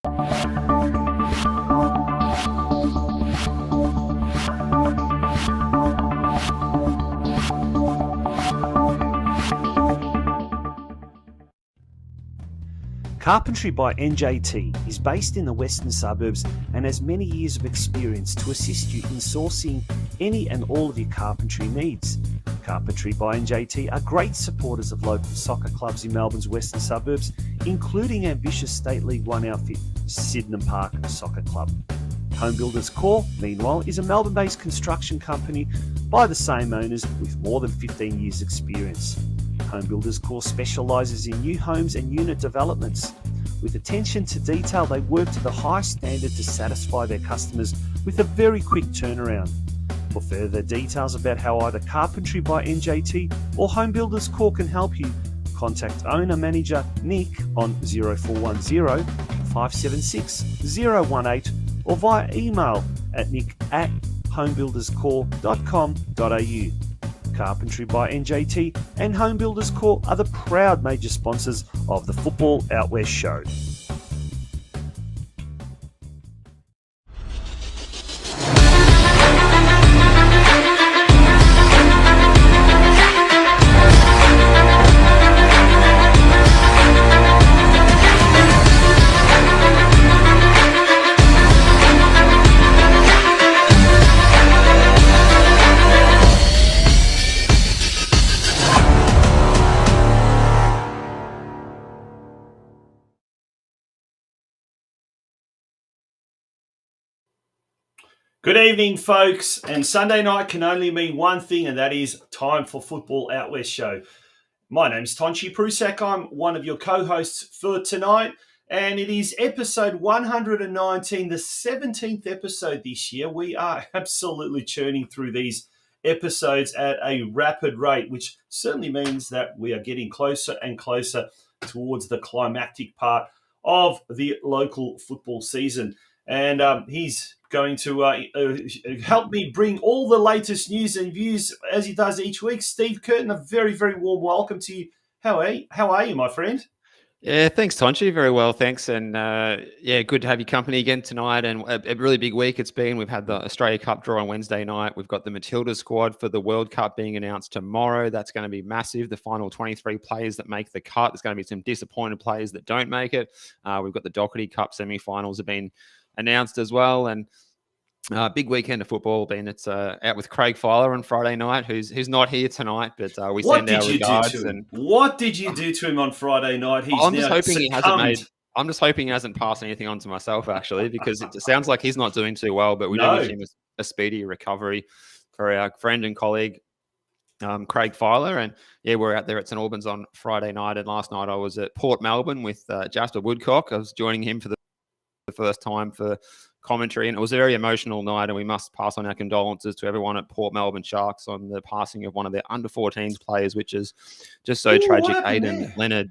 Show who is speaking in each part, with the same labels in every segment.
Speaker 1: Carpentry by NJT is based in the western suburbs and has many years of experience to assist you in sourcing any and all of your carpentry needs. Carpentry by NJT are great supporters of local soccer clubs in Melbourne's western suburbs, including ambitious State League One outfit Sydenham Park Soccer Club. Home Builders Corp, meanwhile, is a Melbourne-based construction company by the same owners with more than 15 years' experience. Home Builders Corp specialises in new homes and unit developments. With attention to detail, they work to the highest standard to satisfy their customers with a very quick turnaround. For further details about how either Carpentry by NJT or Home Builders Corp can help you, contact owner-manager Nick on 0410 576 018 or via email at nick@homebuilderscorp.com.au. Carpentry by NJT and Home Builders Corp are the proud major sponsors of the Football Out West show. Good evening, folks, and Sunday night can only mean one thing, and that is time for Football Out West show. My name's TONCI PRUSAC. I'm one of your co-hosts for tonight, and it is episode 119, the 17th episode this year. We are absolutely churning through these episodes at a rapid rate, which certainly means that we are getting closer and closer towards the climactic part of the local football season. And he's going to help me bring all the latest news and views as he does each week. Steve Curtin, a very, very warm welcome to you. How are you, my friend?
Speaker 2: Yeah, thanks, Tonchi. Very well, thanks. And good to have your company again tonight. And a really big week it's been. We've had the Australia Cup draw on Wednesday night. We've got the Matilda squad for the World Cup being announced tomorrow. That's going to be massive. The final 23 players that make the cut. There's going to be some disappointed players that don't make it. We've got the Doherty Cup semi-finals have been announced as well. And big weekend of football. It's out with Craig Filer on Friday night, who's not here tonight, but we send our regards.
Speaker 1: What did you do to him on Friday night?
Speaker 2: I'm just hoping he hasn't passed anything on to myself, actually, because it sounds like he's not doing too well. But we do wish him a speedy recovery for our friend and colleague Craig Filer. And yeah, we're out there at St Albans on Friday night, and last night I was at Port Melbourne with Jasper Woodcock. I was joining him for the first time for commentary, and it was a very emotional night, and we must pass on our condolences to everyone at Port Melbourne Sharks on the passing of one of their under-14s players, which is just so tragic. Aidan Leonard,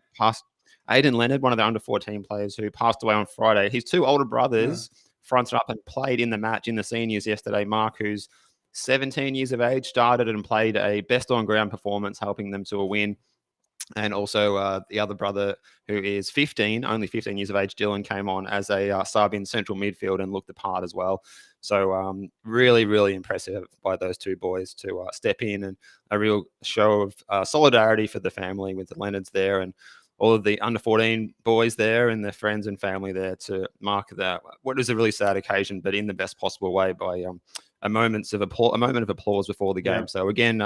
Speaker 2: one of the under-14 players who passed away on Friday. His two older brothers fronted up and played in the match in the seniors yesterday. Mark, who's 17 years of age, started and played a best-on-ground performance, helping them to a win. And also the other brother, who is only 15 years of age, Dylan, came on as a sub in central midfield and looked the part as well. So really, really impressive by those two boys to step in, and a real show of solidarity for the family with the Leonards there and all of the under-14 boys there and their friends and family there to mark that. What is a really sad occasion, but in the best possible way by a moment of applause before the game. Yeah. So again,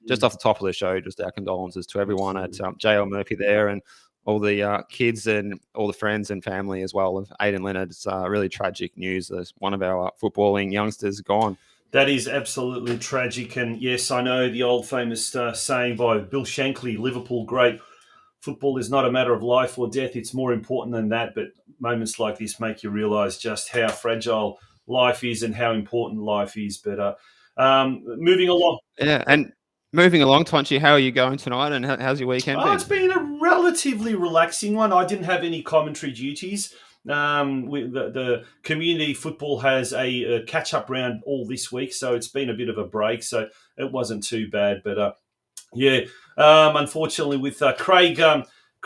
Speaker 2: just off the top of the show, just our condolences to everyone at JL Murphy there, and all the kids and all the friends and family as well of Aidan Leonard. It's really tragic news. There's one of our footballing youngsters gone.
Speaker 1: That is absolutely tragic. And yes, I know the old famous saying by Bill Shankly, Liverpool great, football is not a matter of life or death. It's more important than that. But moments like this make you realise just how fragile life is and how important life is. But moving along.
Speaker 2: Yeah, and moving along, Tonchi, how are you going tonight, and how's your weekend been?
Speaker 1: It's been a relatively relaxing one. I didn't have any commentary duties. The community football has a catch-up round all this week, so it's been a bit of a break, so it wasn't too bad. But unfortunately with Craig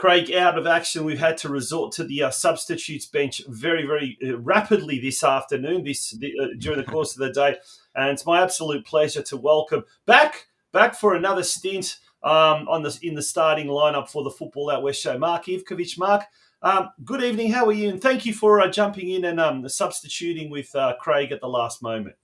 Speaker 1: Craig out of action, we've had to resort to the substitutes bench very, very rapidly this afternoon, during the course of the day. And it's my absolute pleasure to welcome back for another stint in the starting lineup for the Football Out West show, Mark IVKOVIC. Mark, good evening. How are you? And thank you for jumping in and substituting with Craig at the last moment.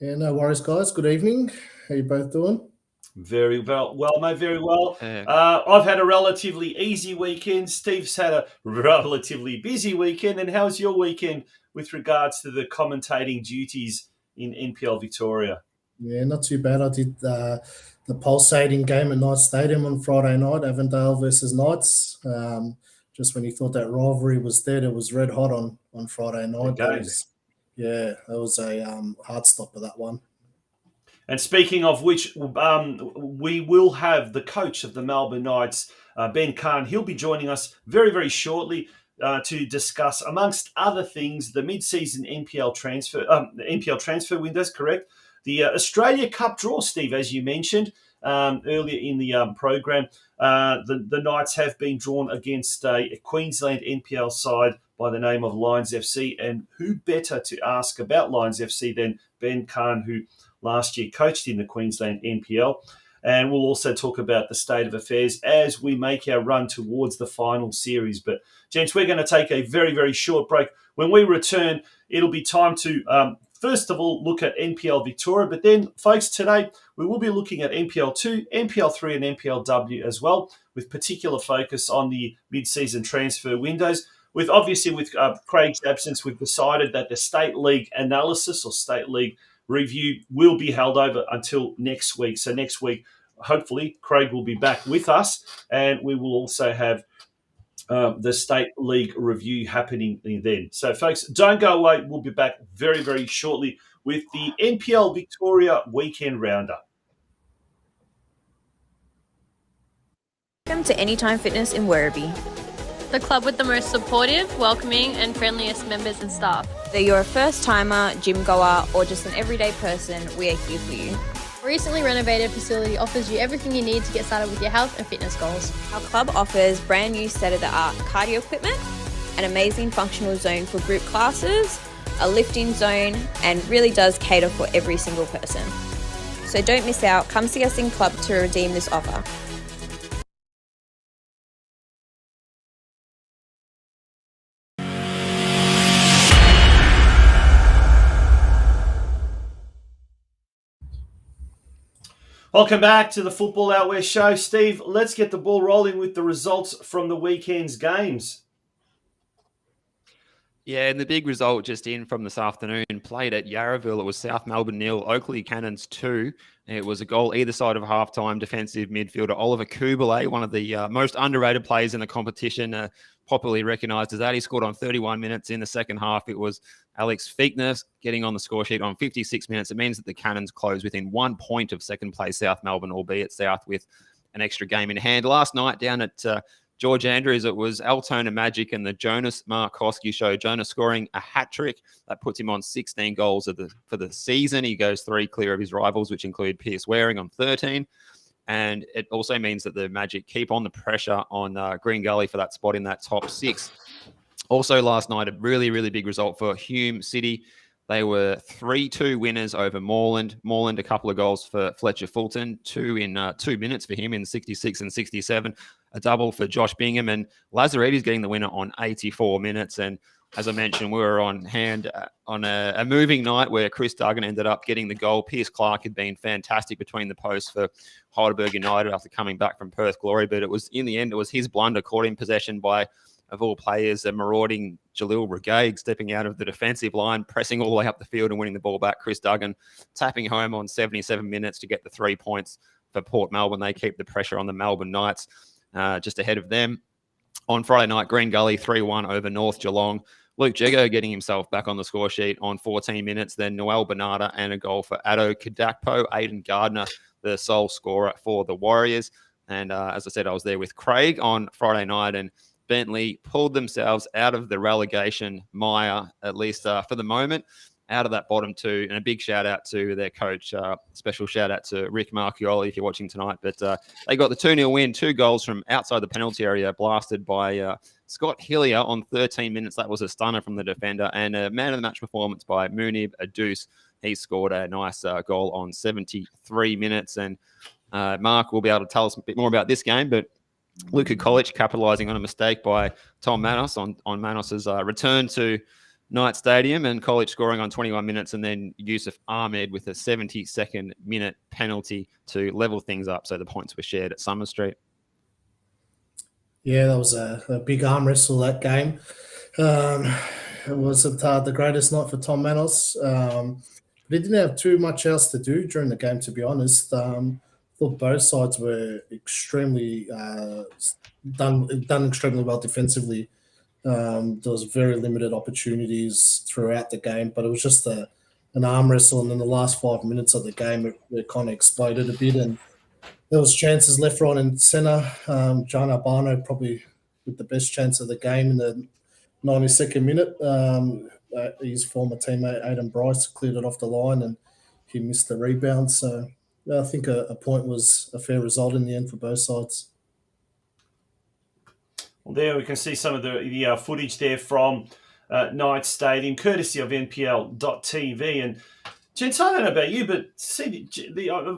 Speaker 3: Yeah, no worries, guys. Good evening. How you both doing?
Speaker 1: Very well, mate. Very well. I've had a relatively easy weekend. Steve's had a relatively busy weekend. And how's your weekend with regards to the commentating duties in NPL Victoria?
Speaker 3: Yeah, not too bad. I did the pulsating game at Knight Stadium on Friday night, Avondale versus Knights. Just when you thought that rivalry was dead, it was red hot on Friday night. That was a hard stop of that one.
Speaker 1: And speaking of which, we will have the coach of the Melbourne Knights, BEN CAHN. He'll be joining us very, very shortly to discuss, amongst other things, the mid-season NPL transfer windows, correct? The Australia Cup draw, Steve, as you mentioned earlier in the program. The Knights have been drawn against a Queensland NPL side by the name of Lions FC. And who better to ask about Lions FC than BEN CAHN, who last year coached in the Queensland NPL. And we'll also talk about the state of affairs as we make our run towards the final series. But, gents, we're going to take a very, very short break. When we return, it'll be time to, first of all, look at NPL Victoria. But then, folks, today we will be looking at NPL 2, NPL 3 and NPLW as well, with particular focus on the mid-season transfer windows. With Craig's absence, we've decided that the State League analysis or State League review will be held over until next week. So next week, hopefully, Craig will be back with us, and we will also have the State League review happening then. So, folks, don't go away. We'll be back very, very shortly with the NPL Victoria Weekend Roundup.
Speaker 4: Welcome to Anytime Fitness in Werribee.
Speaker 5: The club with the most supportive, welcoming and friendliest members and staff.
Speaker 4: Whether you're a first-timer, gym goer or just an everyday person, we are here for you.
Speaker 5: A recently renovated facility offers you everything you need to get started with your health and fitness goals.
Speaker 4: Our club offers brand new state-of-the-art cardio equipment, an amazing functional zone for group classes, a lifting zone, and really does cater for every single person. So don't miss out. Come see us in club to redeem this offer.
Speaker 1: Welcome back to the Football Out West show. Steve, let's get the ball rolling with the results from the weekend's games.
Speaker 2: Yeah, and the big result just in from this afternoon, played at Yarraville. It was South Melbourne 0, Oakley Cannons 2. It was a goal either side of halftime. Defensive midfielder Oliver Kubalay, one of the most underrated players in the competition, popularly recognised as that. He scored on 31 minutes in the second half. It was Alex Fiekner getting on the score sheet on 56 minutes. It means that the Cannons close within 1 point of second place South Melbourne, albeit South with an extra game in hand. Last night down at George Andrews, it was Altona Magic and the Jonas Markowski show. Jonas scoring a hat-trick. That puts him on 16 goals for the season. He goes 3 clear of his rivals, which include Pierce Waring on 13. And it also means that the Magic keep on the pressure on Green Gully for that spot in that top 6. Also last night, a really, really big result for Hume City. They were 3-2 winners over Moreland. Moreland, a couple of goals for Fletcher Fulton, 2 in 2 minutes for him in 66 and 67. A double for Josh Bingham, and Lazaretti's getting the winner on 84 minutes. And as I mentioned, we were on hand on a moving night where Chris Duggan ended up getting the goal. Pierce Clark had been fantastic between the posts for Heidelberg United after coming back from Perth Glory, but it was in the end, it was his blunder caught in possession by, of all players, a marauding Jalil Regaig stepping out of the defensive line, pressing all the way up the field and winning the ball back. Chris Duggan tapping home on 77 minutes to get the 3 points for Port Melbourne. They keep the pressure on the Melbourne Knights just ahead of them. On Friday night, Green Gully 3-1 over North Geelong. Luke Jego getting himself back on the score sheet on 14 minutes. Then Noel Bernarda and a goal for Addo Kadakpo. Aidan Gardner, the sole scorer for the Warriors. And as I said, I was there with Craig on Friday night, and Bentley pulled themselves out of the relegation mire, at least for the moment. out of that bottom two. And a big shout out to their coach. Special shout out to Rick Marchioli if you're watching tonight. But they got the 2-0 win, 2 goals from outside the penalty area, blasted by Scott Hillier on 13 minutes. That was a stunner from the defender. And a man of the match performance by Munib Adus. He scored a nice goal on 73 minutes. And Mark will be able to tell us a bit more about this game. But Luka College capitalising on a mistake by Tom Manos on Manos's return to Knight Stadium, and College scoring on 21 minutes, and then Yusuf Ahmed with a 72nd minute penalty to level things up. So the points were shared at Summer Street.
Speaker 3: Yeah, that was a big arm wrestle, that game. It wasn't the greatest night for Tom Manos. But he didn't have too much else to do during the game, to be honest. Thought both sides were extremely done extremely well defensively. There was very limited opportunities throughout the game, but it was just an arm wrestle, and in the last 5 minutes of the game, it kind of exploded a bit, and there was chances left, right, and centre. John Albano probably with the best chance of the game in the 92nd minute. His former teammate Aidan Bryce cleared it off the line, and he missed the rebound. So I think a point was a fair result in the end for both sides.
Speaker 6: Well, there we can see some of the footage there from Knights Stadium, courtesy of NPL.TV. And gents, I don't know about you, but see,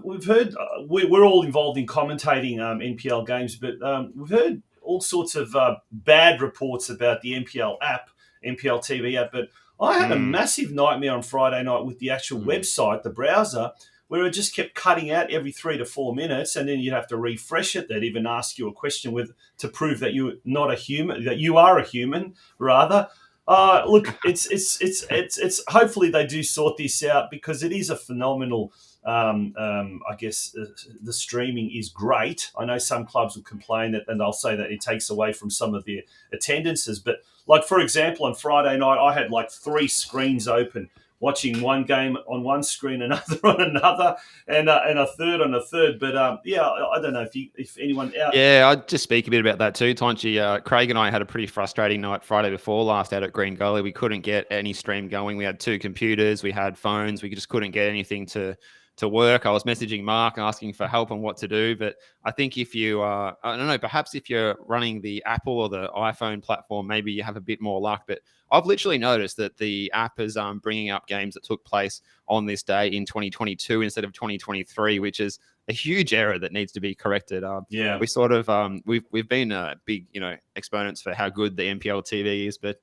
Speaker 6: we've heard we're all involved in commentating NPL games, but we've heard all sorts of bad reports about the NPL app, NPL TV app. But I had a massive nightmare on Friday night with the actual website, the browser, where it just kept cutting out every 3 to 4 minutes, and then you'd have to refresh it. They'd even ask you a question to prove that you're not a human, that you are a human, rather. Look, it's hopefully they do sort this out, because it is a phenomenal. I guess the streaming is great. I know some clubs will complain that, and they'll say that it takes away from some of the attendances. But like, for example, on Friday night, I had like 3 screens open, watching one game on one screen, another on another, and a third on a third. But yeah, I don't know if anyone out.
Speaker 2: Yeah, I'd just speak a bit about that too, Tonchi. Craig and I had a pretty frustrating night Friday before last out at Green Gully. We couldn't get any stream going. We had 2 computers, we had phones, we just couldn't get anything to work. I was messaging Mark asking for help on what to do. But I think if you I don't know, perhaps if you're running the Apple or the iPhone platform, maybe you have a bit more luck. But I've literally noticed that the app is bringing up games that took place on this day in 2022 instead of 2023, which is a huge error that needs to be corrected.
Speaker 6: Yeah,
Speaker 2: we sort of we've been big exponents for how good the NPL TV is, but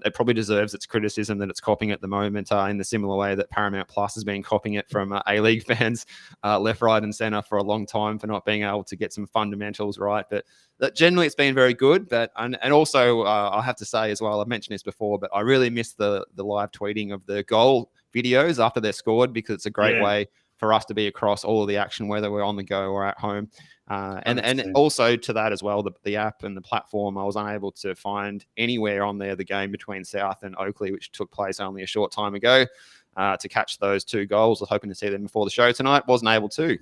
Speaker 2: it probably deserves its criticism that it's copying at the moment in the similar way that Paramount Plus has been copying it from A-League fans left, right, and centre for a long time for not being able to get some fundamentals right. But generally, it's been very good. But and also, I have to say as well, I've mentioned this before, but I really miss the live tweeting of the goal videos after they're scored, because it's a great way for us to be across all of the action, whether we're on the go or at home. And also to that as well, the app and the platform, I was unable to find anywhere on there the game between South and Oakley, which took place only a short time ago, to catch those 2 goals. I was hoping to see them before the show tonight. Wasn't able to.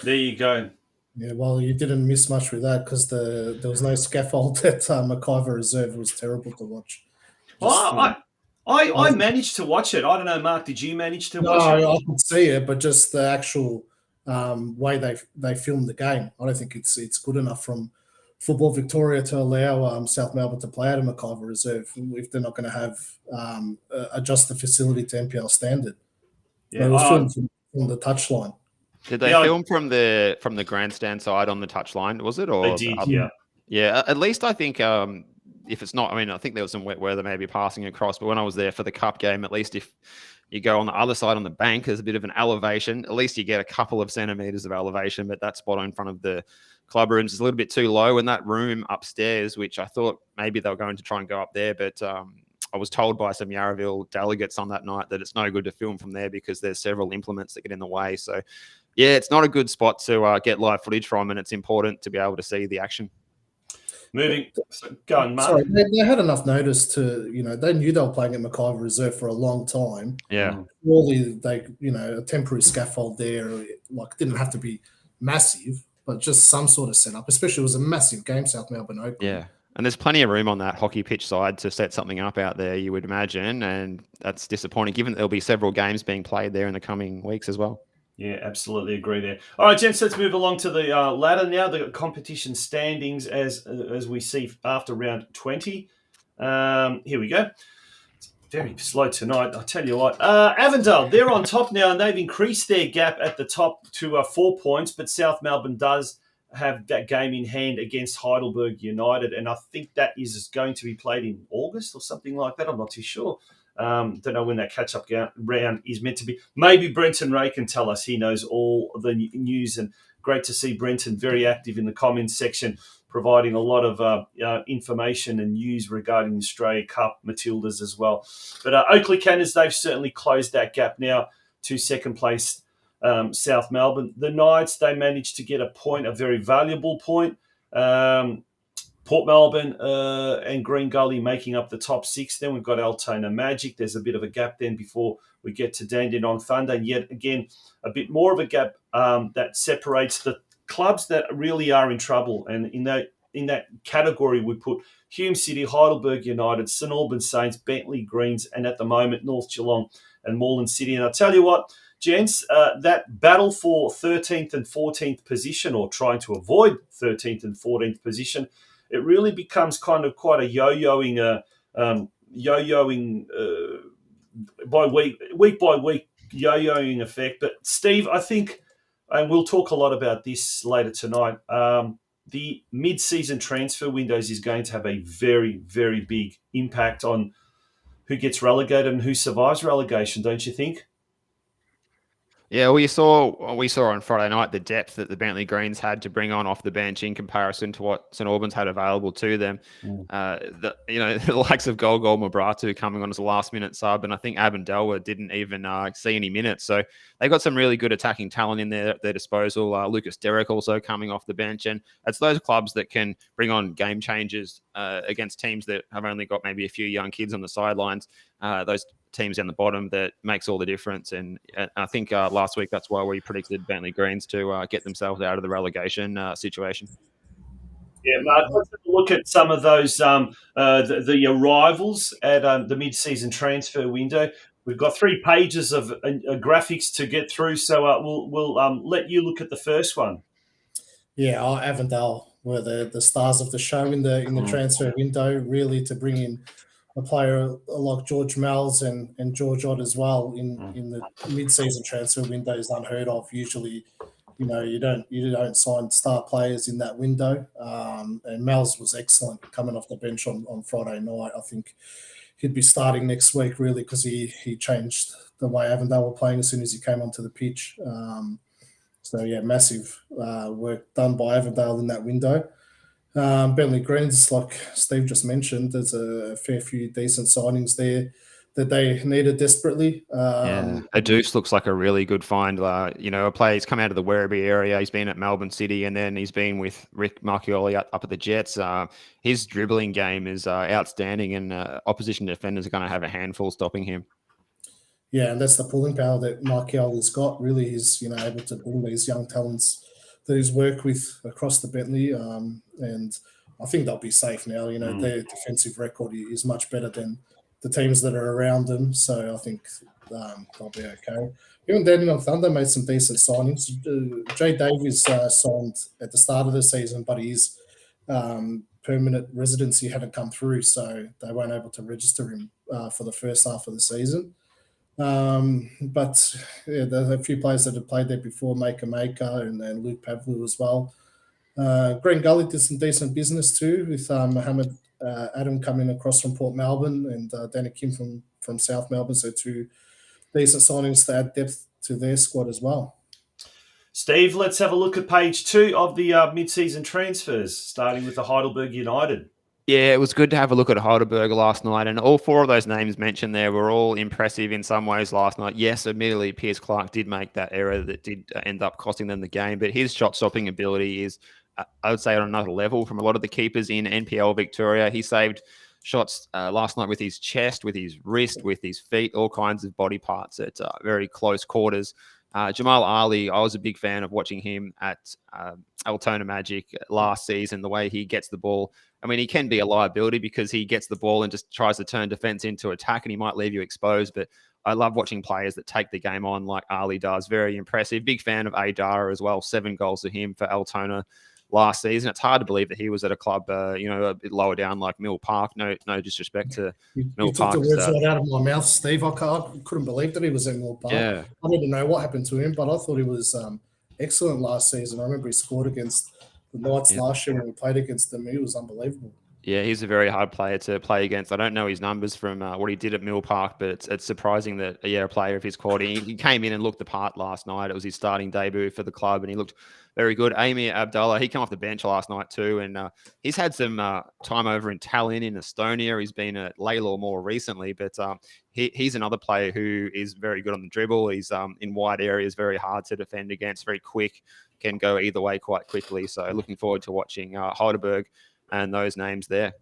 Speaker 6: There you go.
Speaker 3: Yeah, well, you didn't miss much with that, because there was no scaffold at McIver Reserve. It was terrible to watch.
Speaker 6: I managed to watch it. I don't know, Mark, did you manage to watch it?
Speaker 3: No, I could see it, but just the actual way they filmed the game, I don't think it's good enough from Football Victoria to allow South Melbourne to play at a McIver Reserve if they're not going to have adjust the facility to NPL standard. Yeah, it was filmed from the touchline.
Speaker 2: Did they film from the grandstand side on the touchline? Was it? Or
Speaker 6: they did, yeah.
Speaker 2: Yeah, at least I think if it's not, I mean, I think there was some wet weather maybe passing across, but when I was there for the cup game, at least if you go on the other side on the bank, there's a bit of an elevation. At least you get a couple of centimeters of elevation, but that spot in front of the club rooms is a little bit too low. And that room upstairs, which I thought maybe they were going to try and go up there, but I was told by some Yarraville delegates on that night that it's no good to film from there because there's several implements that get in the way. So, yeah, it's not a good spot to get live footage from, and it's important to be able to see the action.
Speaker 6: Go on, Mark.
Speaker 3: Sorry, they had enough notice to, they knew they were playing at McIver Reserve for a long time.
Speaker 2: Yeah.
Speaker 3: Surely they, a temporary scaffold there, didn't have to be massive, but just some sort of setup, especially it was a massive game, South Melbourne Oakley.
Speaker 2: Yeah. And there's plenty of room on that hockey pitch side to set something up out there, you would imagine. And that's disappointing, given that there'll be several games being played there in the coming weeks as well.
Speaker 6: Yeah, absolutely agree there. All right, gents, let's move along to the ladder now, the competition standings as we see after round 20. Here we go. It's very slow tonight, I'll tell you what. Avondale, they're on top now, and they've increased their gap at the top to 4 points, but South Melbourne does have that game in hand against Heidelberg United, and I think that is going to be played in August or something like that. I'm not too sure. Don't know when that catch-up round is meant to be. Maybe Brenton Ray can tell us. He knows all the news, and great to see Brenton very active in the comments section, providing a lot of information and news regarding the Australia Cup Matildas as well. But Oakley Cannons, they've certainly closed that gap now to second place South Melbourne. The Knights, they managed to get a point, a very valuable point. Port Melbourne and Green Gully making up the top 6. Then we've got Altona Magic. There's a bit of a gap then before we get to Dandenong Thunder. And yet again, a bit more of a gap that separates the clubs that really are in trouble. And in that category, we put Hume City, Heidelberg United, St Albans Saints, Bentley Greens, and at the moment, North Geelong and Moreland City. And I'll tell you what, gents, that battle for 13th and 14th position, or trying to avoid 13th and 14th position, it really becomes kind of quite a yo-yoing by week by week yo-yoing effect. But Steve, I think, and we'll talk a lot about this later tonight, the mid-season transfer windows is going to have a very, very big impact on who gets relegated and who survives relegation, don't you think?
Speaker 2: Yeah, we saw on Friday night the depth that the Bentley Greens had to bring on off the bench in comparison to what St Albans had available to them. The likes of Golgol Mabratu coming on as a last-minute sub, and I think Avondale didn't even see any minutes. So they got some really good attacking talent in their disposal. Lucas Derrick also coming off the bench, and it's those clubs that can bring on game changers against teams that have only got maybe a few young kids on the sidelines. Those teams down the bottom, that makes all the difference. And I think last week that's why we predicted Bentley Greens to get themselves out of the relegation situation.
Speaker 6: Yeah, Mark, let's have a look at some of those the arrivals at the mid-season transfer window. We've got 3 pages of graphics to get through, so we'll let you look at the first one.
Speaker 3: Yeah, Avondale were the stars of the show in the transfer window, really, to bring in a player like George Malles and George Ott as well in the mid-season transfer window is unheard of. Usually, you don't sign star players in that window. And Malles was excellent coming off the bench on Friday night. I think he'd be starting next week, really, because he changed the way Avondale were playing as soon as he came onto the pitch. So yeah, massive work done by Avondale in that window. Bentley Greens, like Steve just mentioned, there's a fair few decent signings there that they needed desperately.
Speaker 2: Adus looks like a really good find. A player, he's come out of the Werribee area. He's been at Melbourne City, and then he's been with Rick Marchioli up at the Jets. His dribbling game is outstanding, and opposition defenders are going to have a handful stopping him.
Speaker 3: Yeah, and that's the pulling power that Marchioli's got. Really, he's able to bring these young talents that he's worked with across the Bentley, and I think they'll be safe now. Their defensive record is much better than the teams that are around them, so I think they'll be okay. Even Dandenong Thunder made some decent signings. Jay Davies signed at the start of the season, but his permanent residency hadn't come through, so they weren't able to register him for the first half of the season. But yeah, there's a few players that have played there before, Maker and Luke Pavlou as well. Green Gully did some decent business too, with Mohammed Adam coming across from Port Melbourne and Danny Kim from South Melbourne. So 2 decent signings to add depth to their squad as well.
Speaker 6: Steve, let's have a look at page 2 of the mid-season transfers, starting with the Heidelberg United.
Speaker 2: Yeah, it was good to have a look at Heidelberg last night, and all 4 of those names mentioned there were all impressive in some ways last night. Yes, admittedly, Piers Clark did make that error that did end up costing them the game, but his shot-stopping ability is, I would say, on another level from a lot of the keepers in NPL Victoria. He saved shots last night with his chest, with his wrist, with his feet, all kinds of body parts at very close quarters. Jamal Ali, I was a big fan of watching him at Altona Magic last season, the way he gets the ball. I mean, he can be a liability because he gets the ball and just tries to turn defense into attack, and he might leave you exposed. But I love watching players that take the game on like Ali does. Very impressive. Big fan of Adara as well. 7 goals to him for Altona last season. It's hard to believe that he was at a club, a bit lower down like Mill Park. No disrespect to Mill Park.
Speaker 3: You took the words right out of my mouth, Steve. I couldn't believe that he was at Mill Park.
Speaker 2: Yeah.
Speaker 3: I didn't know what happened to him, but I thought he was excellent last season. I remember he scored against the Knights last year when we played against them. He was unbelievable.
Speaker 2: Yeah, he's a very hard player to play against. I don't know his numbers from what he did at Mill Park, but it's surprising that, a player of his quality, he came in and looked the part last night. It was his starting debut for the club, and he looked very good. Amir Abdullah, he came off the bench last night too, and he's had some time over in Tallinn in Estonia. He's been at Lalor more recently, but he's another player who is very good on the dribble. He's in wide areas, very hard to defend against, very quick, can go either way quite quickly. So looking forward to watching Heidelberg and those names there.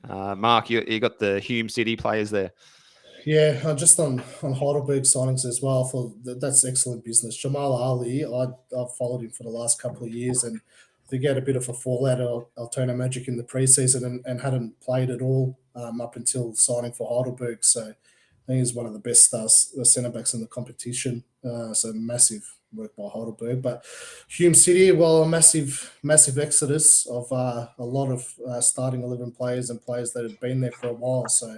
Speaker 2: Mark, you got the Hume City players there.
Speaker 3: Yeah, just on Heidelberg signings as well. That's excellent business. Jamal Ali, I've followed him for the last couple of years, and they get a bit of a fallout of Altona Magic in the preseason and hadn't played at all up until signing for Heidelberg. So I think he's one of the best centre backs in the competition. So massive work by Heidelberg. But Hume City, well, a massive exodus of a lot of starting 11 players and players that had been there for a while. So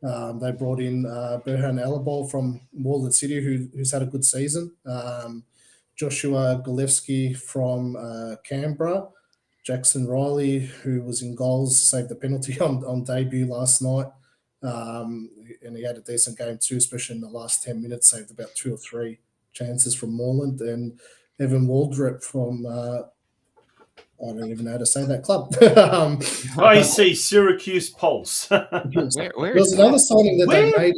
Speaker 3: they brought in Berhan Elabol from Moreland City, who's had a good season. Joshua Golevsky from Canberra. Jackson Riley, who was in goals, saved the penalty on debut last night. And he had a decent game too, especially in the last 10 minutes, saved about 2 or 3 chances from Moreland. And Evan Waldrop from, I don't even know how to say that club.
Speaker 6: AC Syracuse Pulse.
Speaker 2: Where
Speaker 3: There's another signing that they made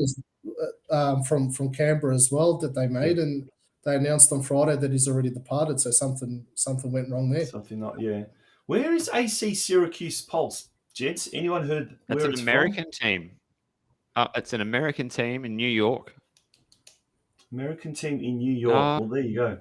Speaker 3: from Canberra as well that they made, and they announced on Friday that he's already departed. So something went wrong there.
Speaker 6: Something not, yeah. Where is AC Syracuse Pulse, gents? Anyone heard?
Speaker 2: That's an American team. It's an American team in New York.
Speaker 6: American team in New York. Well, there you go.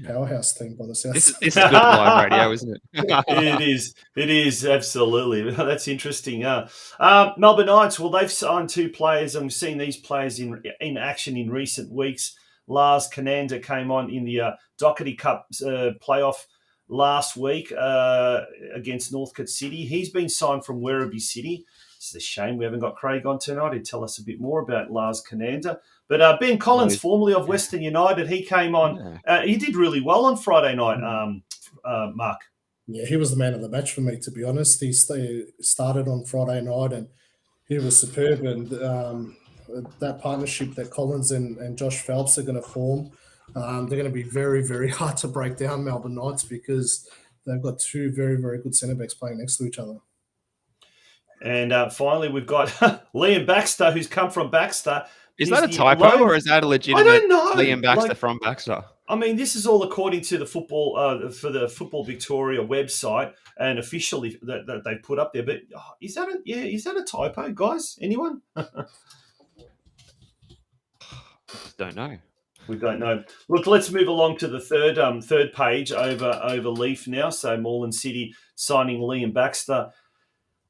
Speaker 3: Powerhouse team by the South.
Speaker 2: This is good live radio, isn't it?
Speaker 6: It is absolutely. That's interesting. Melbourne Knights. Well, they've signed 2 players, and we've seen these players in action in recent weeks. Lars Cananda came on in the Doherty Cup playoff last week against Northcote City. He's been signed from Werribee City. It's a shame we haven't got Craig on tonight. He'd tell us a bit more about Lars Cananda. But Ben Collins, formerly of Western United, he came on. He did really well on Friday night, Mark.
Speaker 3: Yeah, he was the man of the match for me, to be honest. He started on Friday night, and he was superb. And that partnership that Collins and Josh Phelps are going to form, they're going to be very, very hard to break down, Melbourne Knights, because they've got 2 very, very good centre backs playing next to each other.
Speaker 6: And finally, we've got Liam Baxter, who's come from Baxter.
Speaker 2: Is that a typo or is that a legitimate
Speaker 6: I don't know.
Speaker 2: Liam Baxter from Baxter?
Speaker 6: I mean, this is all according to the Football Victoria website and officially that they put up there. But is that a typo, guys? Anyone?
Speaker 2: Don't know.
Speaker 6: We don't know. Look, let's move along to the third page over Leaf now. So Moreland City signing Liam Baxter,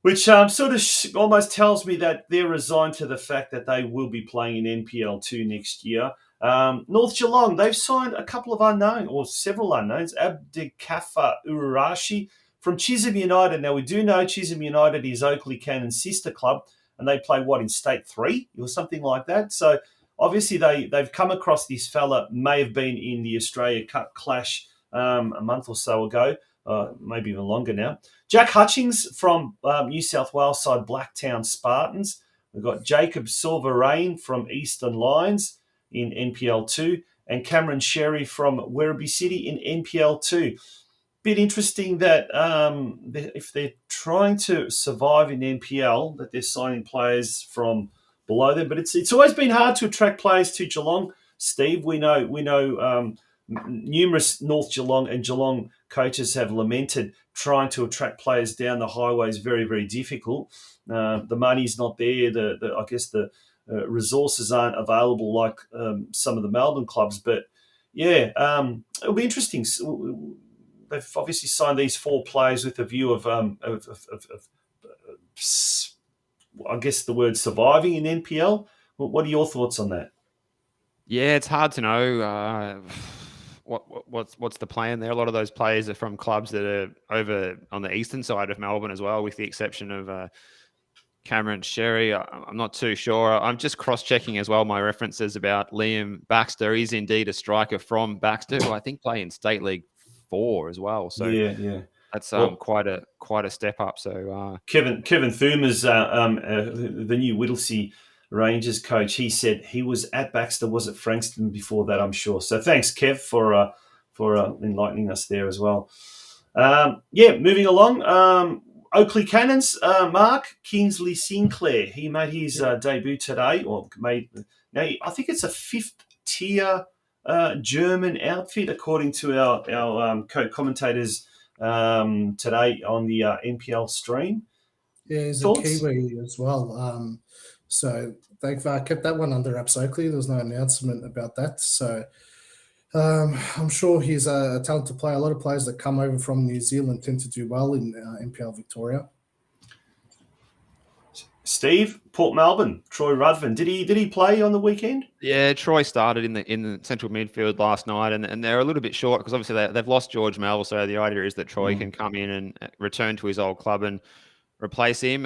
Speaker 6: which sort of almost tells me that they're resigned to the fact that they will be playing in NPL 2 next year. North Geelong, they've signed a couple of several unknowns. Abdikafa Urarashi from Chisholm United. Now, we do know Chisholm United is Oakley Cannon's sister club, and they play, in State 3 or something like that. So, obviously, they've come across this fella, may have been in the Australia Cup clash a month or so ago. Maybe even longer now. Jack Hutchings from New South Wales side Blacktown Spartans. We've got Jacob Silverain from Eastern Lions in NPL 2 and Cameron Sherry from Werribee City in NPL 2. Bit interesting that if they're trying to survive in NPL, that they're signing players from below them. But it's always been hard to attract players to Geelong. Steve, we know numerous North Geelong and Geelong coaches have lamented trying to attract players down the highway is very, very difficult. The money's not there. I guess the resources aren't available like some of the Melbourne clubs. But yeah, it'll be interesting. They've obviously signed these 4 players with a view of I guess the word surviving in NPL. What are your thoughts on that?
Speaker 2: Yeah, it's hard to know what's the plan there. A lot of those players are from clubs that are over on the eastern side of Melbourne as well, with the exception of Cameron Sherry. I'm not too sure. I'm just cross-checking as well my references about Liam Baxter. He's indeed a striker from Baxter, who I think play in State League 4 as well. So
Speaker 6: yeah.
Speaker 2: That's quite a step up. So
Speaker 6: Kevin Thuma's the new Whittlesea Rangers coach. He said he was at Baxter, was at Frankston before that, I'm sure. So thanks, Kev, for enlightening us there as well. Moving along. Oakley Cannons, Mark Kingsley Sinclair. He made his debut today, I think it's a 5th tier German outfit, according to our commentators today on the NPL stream.
Speaker 3: Yeah, he's a Kiwi as well. So they've kept that one under wraps, Oakley. There's no announcement about that. So I'm sure he's a talented player. A lot of players that come over from New Zealand tend to do well in NPL Victoria.
Speaker 6: Steve, Port Melbourne, Troy Ruthven. Did he play on the weekend?
Speaker 2: Yeah, Troy started in the central midfield last night, and they're a little bit short because obviously they've lost George Mel. So the idea is that Troy can come in and return to his old club and replace him.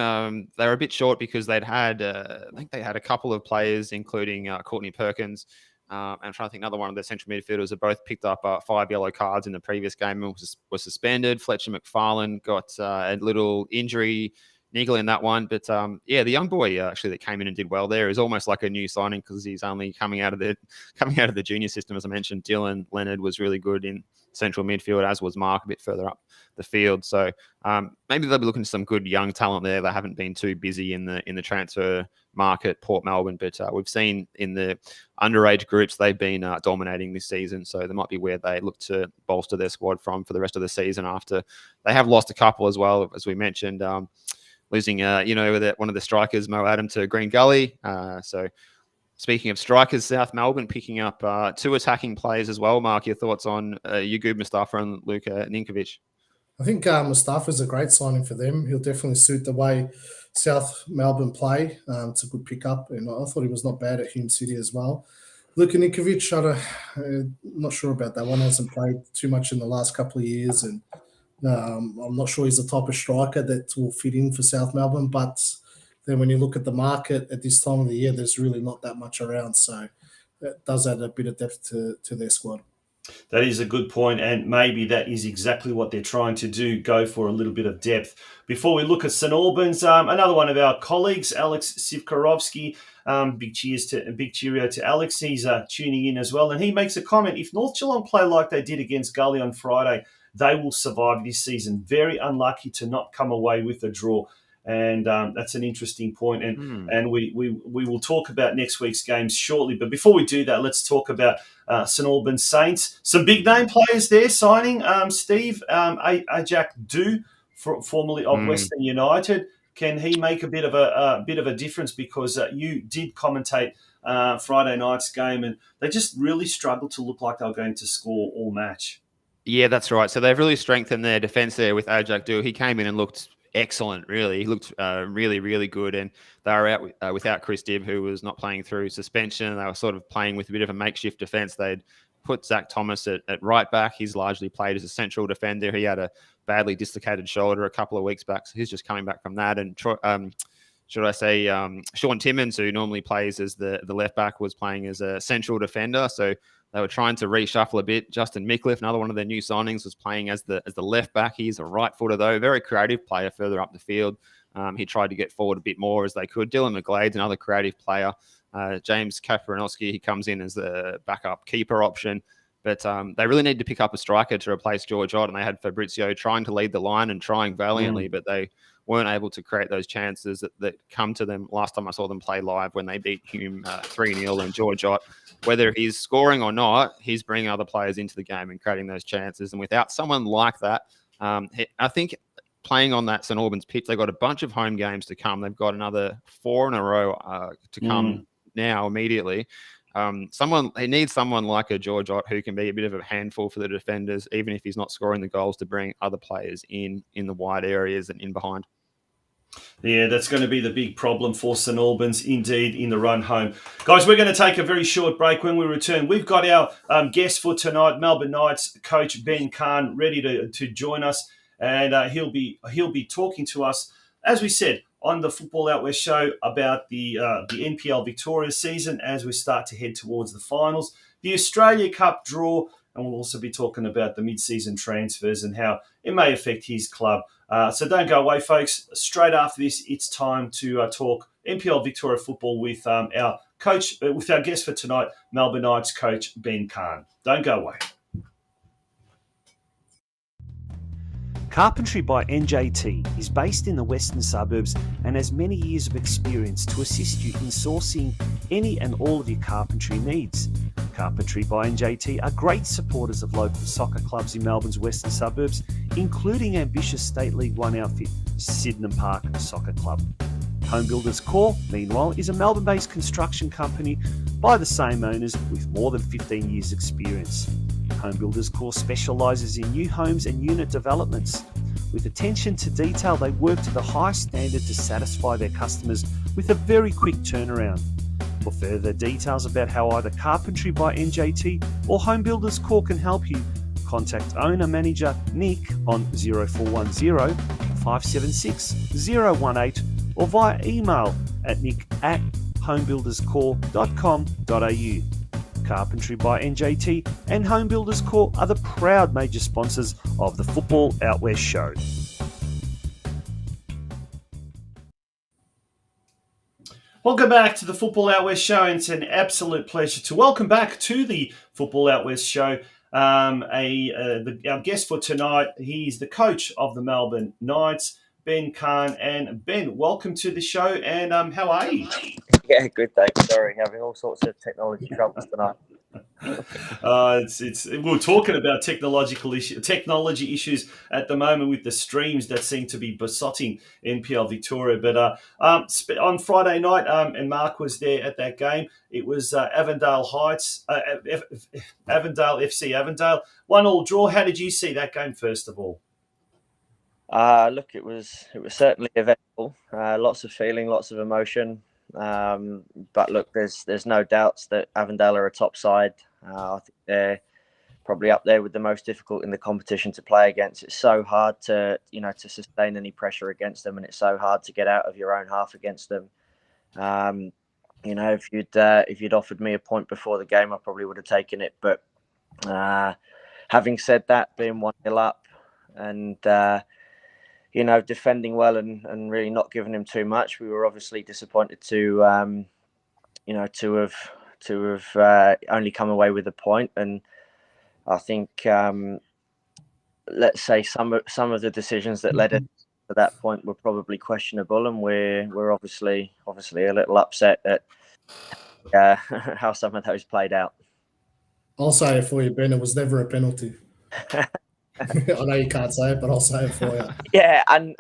Speaker 2: They were a bit short because they'd had, I think they had a couple of players, including Courtney Perkins. I'm trying to think another one of the central midfielders have both picked up 5 yellow cards in the previous game and was suspended. Fletcher McFarlane got a little injury niggle in that one. But the young boy actually that came in and did well there is almost like a new signing because he's only coming out of the junior system. As I mentioned, Dylan Leonard was really good in central midfield, as was Mark a bit further up the field. So maybe they'll be looking for some good young talent there. They haven't been too busy in the transfer market, Port Melbourne, but we've seen in the underage groups they've been dominating this season. So there might be where they look to bolster their squad from for the rest of the season after they have lost a couple as well, as we mentioned. Losing, one of the strikers, Mo Adam, to Green Gully. So speaking of strikers, South Melbourne picking up 2 attacking players as well. Mark, your thoughts on Yagub Mustafa and Luka Ninkovic?
Speaker 3: I think Mustafa's a great signing for them. He'll definitely suit the way South Melbourne play. It's a good pickup, and I thought he was not bad at Hume City as well. Luka Ninkovic, I'm not sure about that one. Hasn't played too much in the last couple of years, and I'm not sure he's the type of striker that will fit in for South Melbourne. But then when you look at the market at this time of the year, there's really not that much around. So that does add a bit of depth to their squad.
Speaker 6: That is a good point, and maybe that is exactly what they're trying to do, go for a little bit of depth. Before we look at St Albans, another one of our colleagues, Alex Sivkarovsky, big cheerio to Alex. He's tuning in as well, and he makes a comment. If North Geelong play like they did against Gully on Friday, they will survive this season. Very unlucky to not come away with a draw. And that's an interesting point. And we will talk about next week's games shortly. But before we do that, let's talk about St Albans Saints. Some big name players there signing. Steve, Ajak Du, formerly of Western United. Can he make a bit of a difference? Because you did commentate Friday night's game, and they just really struggled to look like they were going to score all match.
Speaker 2: Yeah, that's right. So they've really strengthened their defence there with Ajak Du. He came in and looked excellent, really. He looked really, really good. And they were out without Chris Dibb, who was not playing through suspension. They were sort of playing with a bit of a makeshift defence. They'd put Zach Thomas at right back. He's largely played as a central defender. He had a badly dislocated shoulder a couple of weeks back, so he's just coming back from that. And Sean Timmins, who normally plays as the left back, was playing as a central defender. So they were trying to reshuffle a bit. Justin Mickliffe, another one of their new signings, was playing as the left back. He's a right footer, though. Very creative player further up the field. He tried to get forward a bit more as they could. Dylan McGlade's another creative player. James Kaparinowski, he comes in as the backup keeper option. But they really need to pick up a striker to replace George Ott, and they had Fabrizio trying to lead the line and trying valiantly, but they weren't able to create those chances that come to them. Last time I saw them play live when they beat Hume 3-0, and George Ott, whether he's scoring or not, he's bringing other players into the game and creating those chances. And without someone like that, I think playing on that St Albans pitch. They've got a bunch of home games to come. They've got another 4 in a row to come now immediately. He needs someone like a George Ott who can be a bit of a handful for the defenders, even if he's not scoring the goals, to bring other players in the wide areas and in behind.
Speaker 6: Yeah, that's going to be the big problem for St Albans, indeed, in the run home. Guys, we're going to take a very short break. When we return, we've got our guest for tonight, Melbourne Knights coach BEN CAHN, ready to join us, and he'll be talking to us, as we said, on the Football Out West show about the NPL Victoria season as we start to head towards the finals, the Australia Cup draw, and we'll also be talking about the mid-season transfers and how it may affect his club. So don't go away, folks. Straight after this, it's time to talk NPL Victoria football with our coach, with our guest for tonight, Melbourne Knights coach BEN CAHN. Don't go away.
Speaker 1: Carpentry by NJT is based in the western suburbs and has many years of experience to assist you in sourcing any and all of your carpentry needs. Carpentry by NJT are great supporters of local soccer clubs in Melbourne's western suburbs, including ambitious State League 1 outfit Sydenham Park Soccer Club. Home Builders Corp, meanwhile, is a Melbourne-based construction company by the same owners with more than 15 years' experience. Home Builders Corp specialises in new homes and unit developments. With attention to detail, they work to the highest standard to satisfy their customers with a very quick turnaround. For further details about how either Carpentry by NJT or Home Builders Corp can help you, contact owner-manager Nick on 0410 576 018 or via email at nick@homebuilderscorp.com.au. Carpentry by NJT and Home Builders Corp are the proud major sponsors of the Football Out West show.
Speaker 6: Welcome back to the Football Out West show, and it's an absolute pleasure to welcome back to the Football Out West show our guest for tonight. He's the coach of the Melbourne Knights, BEN CAHN. And Ben, welcome to the show, and how are you?
Speaker 7: Yeah, good, thanks. Sorry, having all sorts of technology troubles tonight.
Speaker 6: We're talking about technology issues at the moment with the streams that seem to be besotting NPL Victoria. But on Friday night, and Mark was there at that game. It was Avondale FC Avondale 1-1 draw. How did you see that game? First of all,
Speaker 7: look, it was certainly eventful. Lots of feeling, lots of emotion. But look, there's no doubts that Avondale are a top side. I think they're probably up there with the most difficult in the competition to play against. It's so hard to sustain any pressure against them, and it's so hard to get out of your own half against them. If you'd offered me a point before the game, I probably would have taken it. But having said that, being 1-0 up and defending well and really not giving him too much, we were obviously disappointed to have only come away with a point. And I think, let's say some of the decisions that led us to that point were probably questionable, and we're obviously a little upset at how some of those played out. I'll
Speaker 3: say it for you, Ben. It was never a penalty. I know you can't say it, but I'll say it for you.
Speaker 7: Yeah, and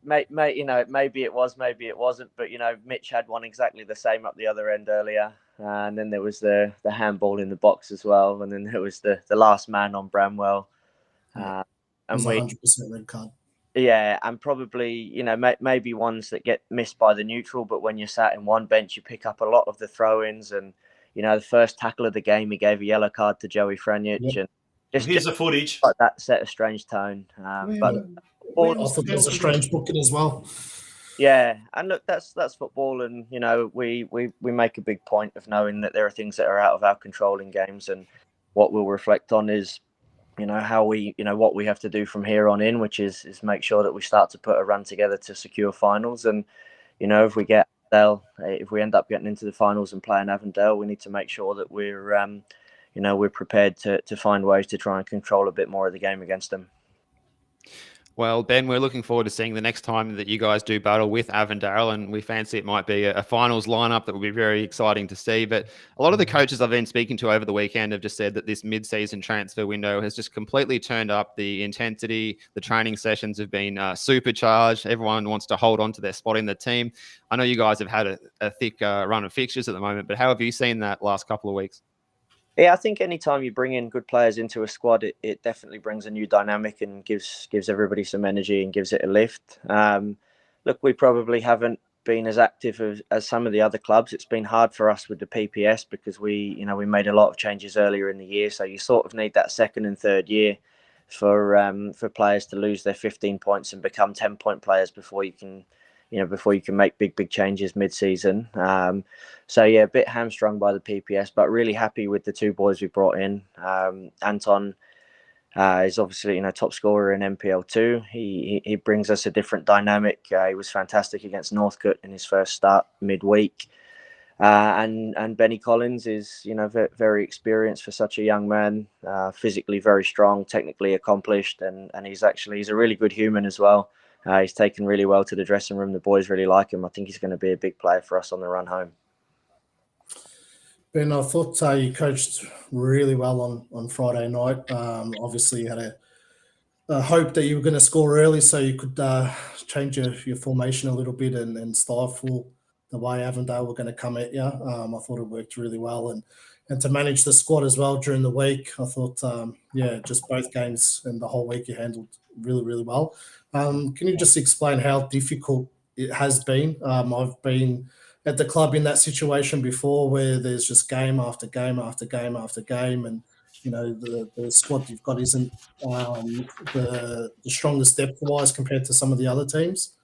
Speaker 7: maybe it was, maybe it wasn't, but Mitch had one exactly the same up the other end earlier, and then there was the handball in the box as well, and then there was the last man on Bramwell, and
Speaker 3: it was 100% red card.
Speaker 7: Yeah, and probably maybe ones that get missed by the neutral, but when you're sat in one bench, you pick up a lot of the throw-ins, and the first tackle of the game, he gave a yellow card to Joey Frenic,
Speaker 3: yep.
Speaker 7: and
Speaker 6: here's the footage.
Speaker 7: Like that set a strange tone. But
Speaker 3: I thought there was a strange booking as well.
Speaker 7: Yeah, and look, that's football, and we make a big point of knowing that there are things that are out of our control in games, and what we'll reflect on is how we what we have to do from here on in, which is make sure that we start to put a run together to secure finals. And if we get if we end up getting into the finals and playing Avondale, we need to make sure that we're prepared to find ways to try and control a bit more of the game against them.
Speaker 2: Well, Ben, we're looking forward to seeing the next time that you guys do battle with Avondale, and we fancy it might be a finals lineup that will be very exciting to see. But a lot of the coaches I've been speaking to over the weekend have just said that this mid-season transfer window has just completely turned up the intensity. The training sessions have been supercharged. Everyone wants to hold on to their spot in the team. I know you guys have had a thick run of fixtures at the moment, but how have you seen that last couple of weeks?
Speaker 7: Yeah, I think anytime you bring in good players into a squad, it definitely brings a new dynamic and gives everybody some energy and gives it a lift. Look, we probably haven't been as active as some of the other clubs. It's been hard for us with the PPS because we made a lot of changes earlier in the year. So you sort of need that second and third year for players to lose their 15 points and become 10-point players before you can make big changes mid-season. So yeah, a bit hamstrung by the PPS, but really happy with the two boys we brought in. Anton is obviously top scorer in NPL 2. He brings us a different dynamic. He was fantastic against Northcote in his first start midweek. And Benny Collins is very experienced for such a young man, physically very strong, technically accomplished, and he's a really good human as well. He's taken really well to the dressing room. The boys really like him. I think he's going to be a big player for us on the run home.
Speaker 3: Ben, I thought you coached really well on Friday night. Obviously, you had a hope that you were going to score early so you could change your formation a little bit and stifle the way Avondale were going to come at you. I thought it worked really well. And to manage the squad as well during the week, I thought, just both games and the whole week you handled really, really well. Can you just explain how difficult it has been? I've been at the club in that situation before where there's just game after game after game after game, and the squad you've got isn't the strongest depth-wise compared to some of the other teams.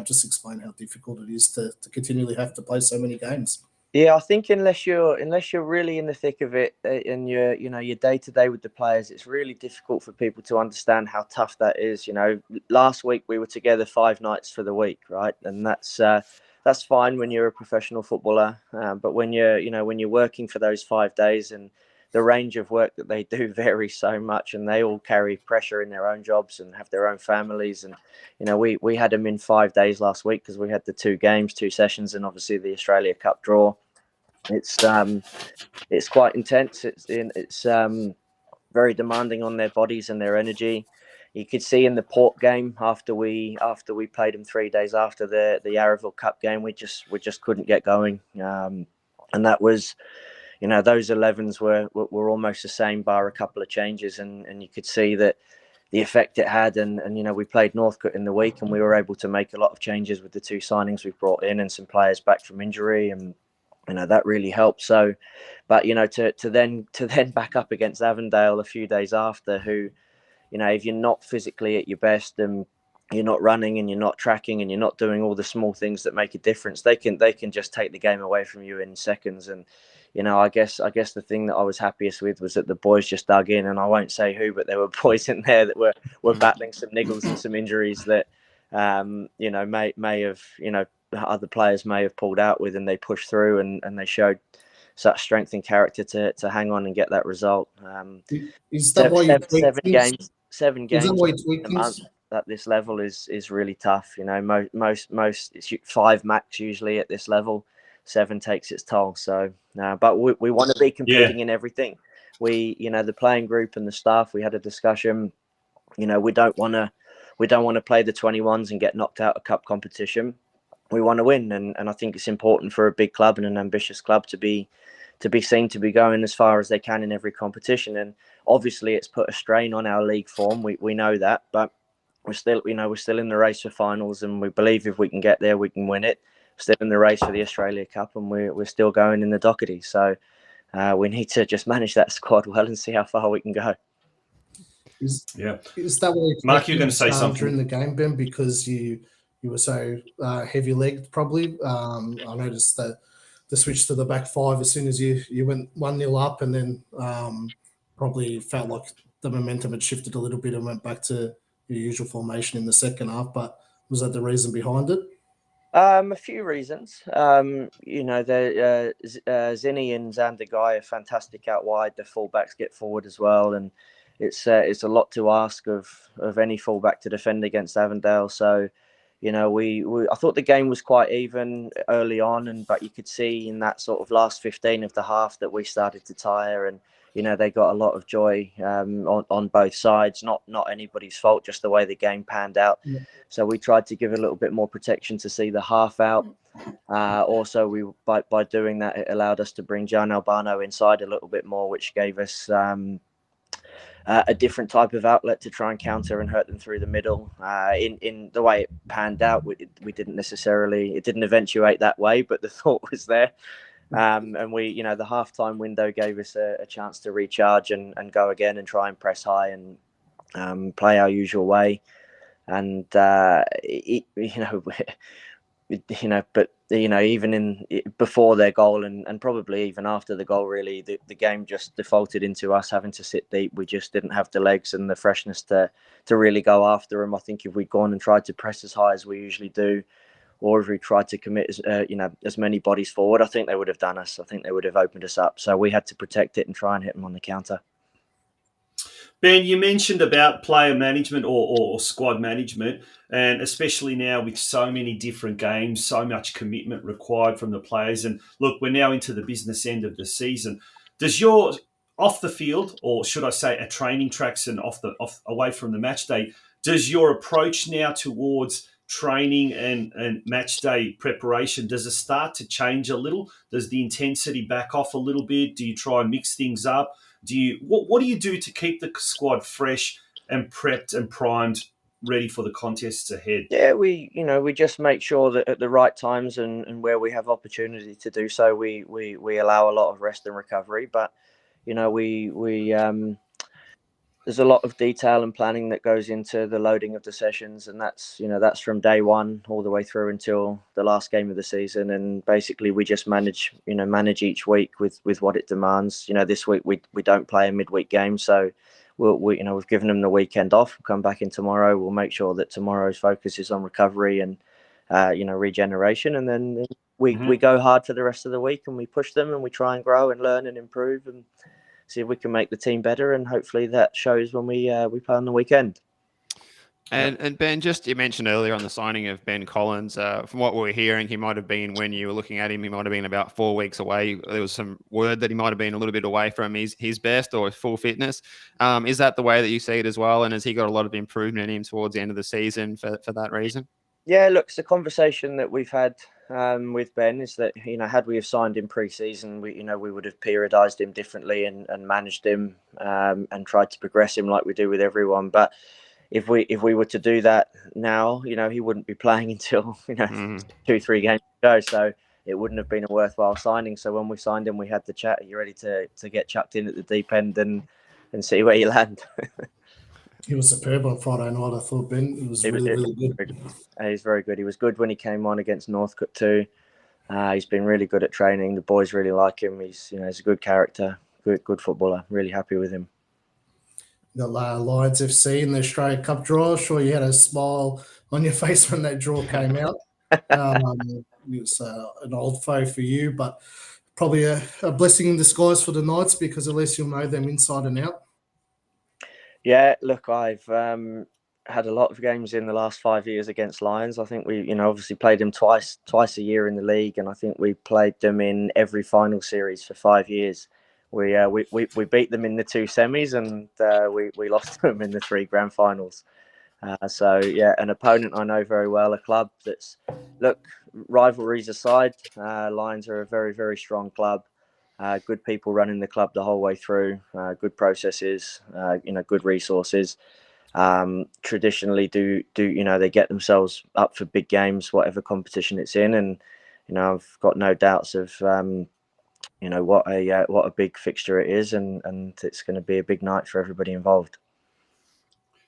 Speaker 3: Just explain how difficult it is to continually have to play so many games.
Speaker 7: Yeah, I think unless you're really in the thick of it and you're day to day with the players, it's really difficult for people to understand how tough that is. Last week we were together 5 nights for the week, right? And that's fine when you're a professional footballer, but when you're working for those 5 days, and the range of work that they do varies so much, and they all carry pressure in their own jobs and have their own families. And we had them in 5 days last week because we had the 2 games, 2 sessions, and obviously the Australia Cup draw. It's quite intense. It's very demanding on their bodies and their energy. You could see in the Port game after we played them 3 days after the Yarraville Cup game, we just couldn't get going, and that was. Those 11s were almost the same, bar a couple of changes, and you could see that the effect it had. And we played Northcote in the week, and we were able to make a lot of changes with the 2 signings we've brought in and some players back from injury, and that really helped. So, but to then back up against Avondale a few days after, who, if you're not physically at your best and you're not running and you're not tracking and you're not doing all the small things that make a difference, they can just take the game away from you in seconds. And I guess the thing that I was happiest with was that the boys just dug in, and I won't say who, but there were boys in there that were battling some niggles and some injuries that may have other players may have pulled out with, and they pushed through and they showed such strength and character to hang on and get that result.
Speaker 3: Is that why you tweak
Speaker 7: seven games
Speaker 3: is that why you tweak
Speaker 7: a month at this level is really tough. Most it's 5 max usually at this level. 7 takes its toll. So, but we want to be competing in everything. We, the playing group and the staff, we had a discussion. We don't want to play the 21s and get knocked out of cup competition. We want to win, and I think it's important for a big club and an ambitious club to be seen to be going as far as they can in every competition. And obviously, it's put a strain on our league form. We know that, but we're still in the race for finals, and we believe if we can get there, we can win it. Still in the race for the Australia Cup, and we're still going in the Doherty. So we need to just manage that squad well and see how far we can go.
Speaker 3: Is that what
Speaker 6: Mark, you're going to say something
Speaker 3: during the game, Ben, because you were so heavy-legged probably? I noticed that the switch to the back 5 as soon as you went 1-0 up, and then probably felt like the momentum had shifted a little bit and went back to your usual formation in the second half. But was that the reason behind it?
Speaker 7: A few reasons. Zinni and Xander Guy are fantastic out wide. The fullbacks get forward as well, and it's a lot to ask of any fullback to defend against Avondale. So, you know, I thought the game was quite even early on, but you could see in that sort of last 15 of the half that we started to tire, and you know, they got a lot of joy on both sides. Not anybody's fault, just the way the game panned out. Yeah. So we tried to give a little bit more protection to see the half out. Also, we by doing that, it allowed us to bring Gian Albano inside a little bit more, which gave us a different type of outlet to try and counter and hurt them through the middle. In the way it panned out, we didn't necessarily, it didn't eventuate that way, but the thought was there. And we, you know, the halftime window gave us a chance to recharge and go again and try and press high and play our usual way. And even before their goal and probably even after the goal, really, the game just defaulted into us having to sit deep. We just didn't have the legs and the freshness to really go after them. I think if we'd gone and tried to press as high as we usually do, or if we tried to commit as many bodies forward, I think they would have done us. I think they would have opened us up. So we had to protect it and try and hit them on the counter.
Speaker 6: Ben, you mentioned about player management or squad management, and especially now with so many different games, so much commitment required from the players. And look, we're now into the business end of the season. Does your off the field, or should I say at training tracks and away from the match day, does your approach now towards training and match day preparation, does it start to change a little? Does the intensity back off a little bit? Do you try and mix things up? What do you do to keep the squad fresh and prepped and primed, ready for the contests ahead?
Speaker 7: Yeah, we just make sure that at the right times and where we have opportunity to do so, we allow a lot of rest and recovery. But you know, there's a lot of detail and planning that goes into the loading of the sessions, and that's from day one all the way through until the last game of the season. And basically, we just manage each week with what it demands. You know, this week we don't play a midweek game, so we've given them the weekend off. We'll come back in tomorrow. We'll make sure that tomorrow's focus is on recovery and regeneration, and then we go hard for the rest of the week, and we push them and we try and grow and learn and improve and see if we can make the team better, and hopefully that shows when we play on the weekend.
Speaker 2: And Ben, just you mentioned earlier on the signing of Ben Collins. From what we were hearing, he might have been, when you were looking at him, he might have been about 4 weeks away. There was some word that he might have been a little bit away from his best or full fitness. Is that the way that you see it as well? And has he got a lot of improvement in him towards the end of the season for that reason?
Speaker 7: Yeah, look, it's a conversation that we've had with Ben, is that, had we have signed him pre-season, we would have periodized him differently and managed him and tried to progress him like we do with everyone. But if we were to do that now, he wouldn't be playing until 2-3 games to go. So it wouldn't have been a worthwhile signing. So when we signed him, we had the chat. Are you ready to get chucked in at the deep end and see where you land?
Speaker 3: He was superb on Friday night, I thought, Ben. It was really good.
Speaker 7: He's very good. He was good when he came on against Northcote too. He's been really good at training. The boys really like him. He's a good character, good footballer. Really happy with him.
Speaker 3: The Lions FC in the Australia Cup draw. Sure, you had a smile on your face when that draw came out. It's an old foe for you, but probably a blessing in disguise for the Knights, because at least you'll know them inside and out.
Speaker 7: Yeah, look, I've had a lot of games in the last 5 years against Lions. I think we, obviously played them twice a year in the league, and I think we played them in every final series for 5 years. We beat them in the 2 semis, and we lost them in the 3 grand finals. So yeah, an opponent I know very well, a club that's, look, rivalries aside, Lions are a very, very strong club. Good people running the club the whole way through, good processes, good resources. Traditionally they get themselves up for big games, whatever competition it's in. And, I've got no doubts of, what a big fixture it is. And it's going to be a big night for everybody involved.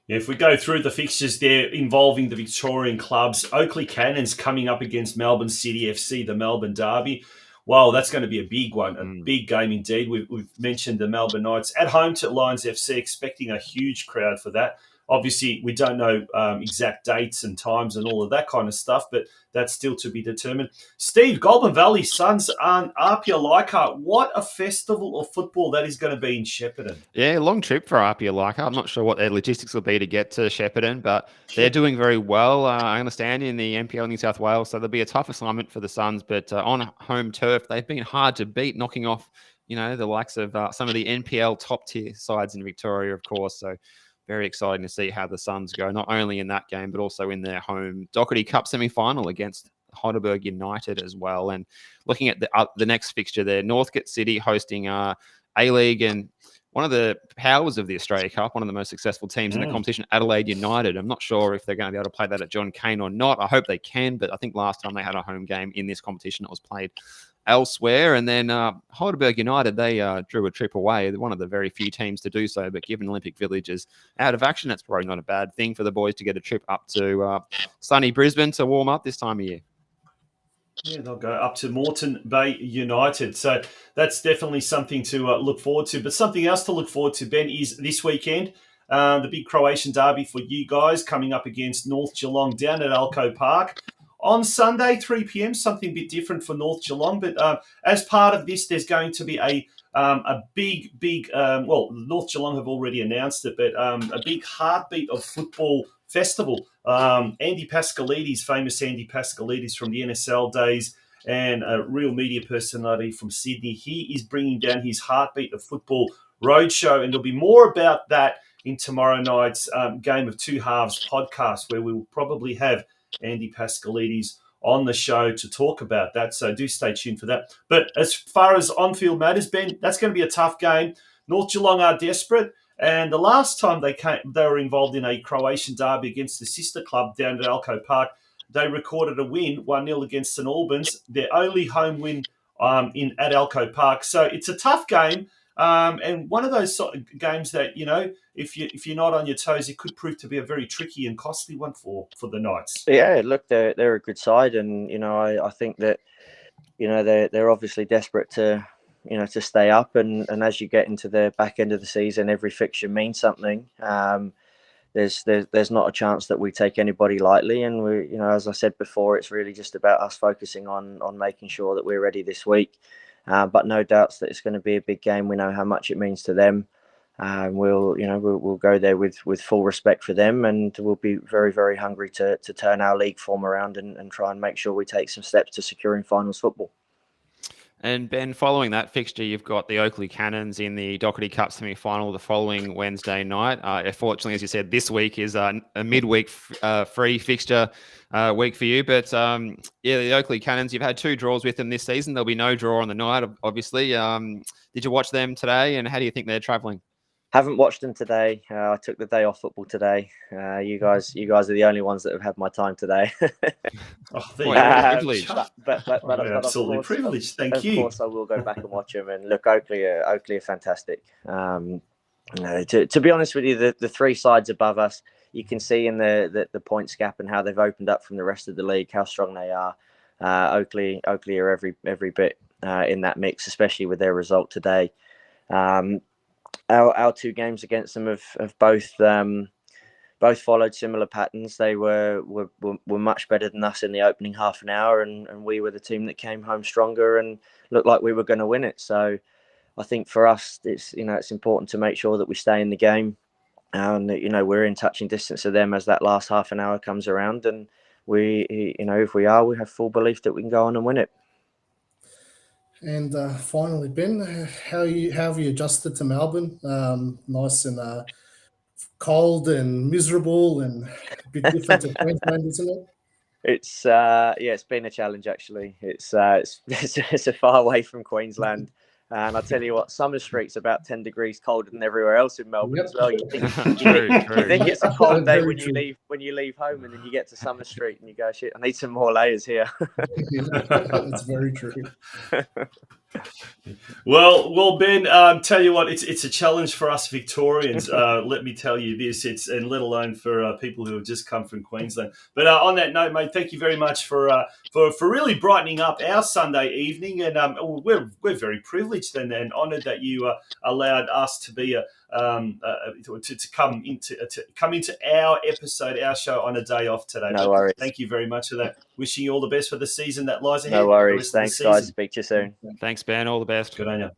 Speaker 6: Yeah, if we go through the fixtures there involving the Victorian clubs, Oakley Cannons coming up against Melbourne City FC, the Melbourne Derby. Wow, that's going to be a big one, a big game indeed. We've mentioned the Melbourne Knights at home to Lions FC, expecting a huge crowd for that. Obviously, we don't know exact dates and times and all of that kind of stuff, but that's still to be determined. Steve, Goulburn Valley Suns and RPL Leichhardt. What a festival of football that is going to be in Shepparton.
Speaker 2: Yeah, long trip for RPL Leichhardt. I'm not sure what their logistics will be to get to Shepparton, but they're doing very well, I understand, in the NPL New South Wales. So there'll be a tough assignment for the Suns, but on home turf, they've been hard to beat, knocking off, the likes of some of the NPL top-tier sides in Victoria, of course. So very exciting to see how the Suns go, not only in that game, but also in their home Doherty Cup semi-final against Heidelberg United as well. And looking at the next fixture there, Northcote City hosting A-League and one of the powers of the Australia Cup, one of the most successful teams in the competition, Adelaide United. I'm not sure if they're going to be able to play that at John Cain or not. I hope they can, but I think last time they had a home game in this competition, it was played elsewhere. And then Heidelberg United, they drew a trip away. They're one of the very few teams to do so, but given Olympic Village is out of action, that's probably not a bad thing for the boys to get a trip up to sunny Brisbane to warm up this time of year.
Speaker 6: Yeah, they'll go up to Moreton Bay United. So that's definitely something to look forward to. But something else to look forward to, Ben, is this weekend, the big Croatian derby for you guys coming up against North Geelong down at Alco Park. On Sunday, 3 p.m, something a bit different for North Geelong. But as part of this, there's going to be a big, North Geelong have already announced it, but a big heartbeat of football festival. Andy Pascalides, famous Andy Pascalides from the NSL days and a real media personality from Sydney. He is bringing down his Heartbeat of Football roadshow, and there'll be more about that in tomorrow night's Game of Two Halves podcast, where we will probably have Andy Pascalides on the show to talk about that. So do stay tuned for that. But as far as on-field matters, Ben, that's going to be a tough game. North Geelong are desperate. And the last time they were involved in a Croatian derby against the sister club down at Alco Park, they recorded a win, 1-0 against St Albans, their only home win at Alco Park. So it's a tough game, and one of those sort of games that, if you're not on your toes, it could prove to be a very tricky and costly one for the Knights.
Speaker 7: Yeah, look, they're a good side, and I think that they're obviously desperate to stay up, and as you get into the back end of the season, every fixture means something. There's not a chance that we take anybody lightly, and we, as I said before, it's really just about us focusing on making sure that we're ready this week. But no doubts that it's going to be a big game. We know how much it means to them. We'll go there with full respect for them, and we'll be very, very hungry to turn our league form around and try and make sure we take some steps to securing finals football.
Speaker 2: And Ben, following that fixture, you've got the Oakley Cannons in the Doherty Cup semi-final the following Wednesday night. Unfortunately, as you said, this week is a midweek free fixture week for you. But the Oakley Cannons, you've had 2 draws with them this season. There'll be no draw on the night, obviously. Did you watch them today, and how do you think they're travelling?
Speaker 7: Haven't watched them today. I took the day off football today. You guys are the only ones that have had my time today.
Speaker 2: Privileged.
Speaker 7: But
Speaker 6: absolutely privileged. Thank you.
Speaker 7: Of course, I will go back and watch them. And look, Oakley are fantastic. To be honest with you, the 3 sides above us, you can see in the points gap and how they've opened up from the rest of the league, how strong they are. Oakley are every bit in that mix, especially with their result today. Our 2 games against them have both followed similar patterns. They were much better than us in the opening half an hour, and we were the team that came home stronger and looked like we were going to win it. So I think for us, it's important to make sure that we stay in the game, and we're in touching distance of them as that last half an hour comes around. And if we have full belief that we can go on and win it.
Speaker 3: And finally, Ben, how have you adjusted to Melbourne? Nice and cold and miserable and a bit different to Queensland, isn't it?
Speaker 7: It's been a challenge actually. It's a far away from Queensland, and I tell you what, Summer Street's about 10 degrees colder than everywhere else in Melbourne as well. You think it's a cold day when you leave home, and then you get to Summer Street and you go, shit, I need some more layers here.
Speaker 3: That's very true.
Speaker 6: Well, Ben, tell you what, it's a challenge for us Victorians. Let me tell you this, and let alone for people who have just come from Queensland. But on that note, mate, thank you very much for really brightening up our Sunday evening, and we're very privileged and honoured that you allowed us to be to come into our episode, our show on a day off today.
Speaker 7: No worries.
Speaker 6: Thank you very much for that. Wishing you all the best for the season that lies ahead.
Speaker 7: No worries. Thanks, guys. Speak to you soon.
Speaker 2: Thanks, Ben. All the best.
Speaker 6: Good on you.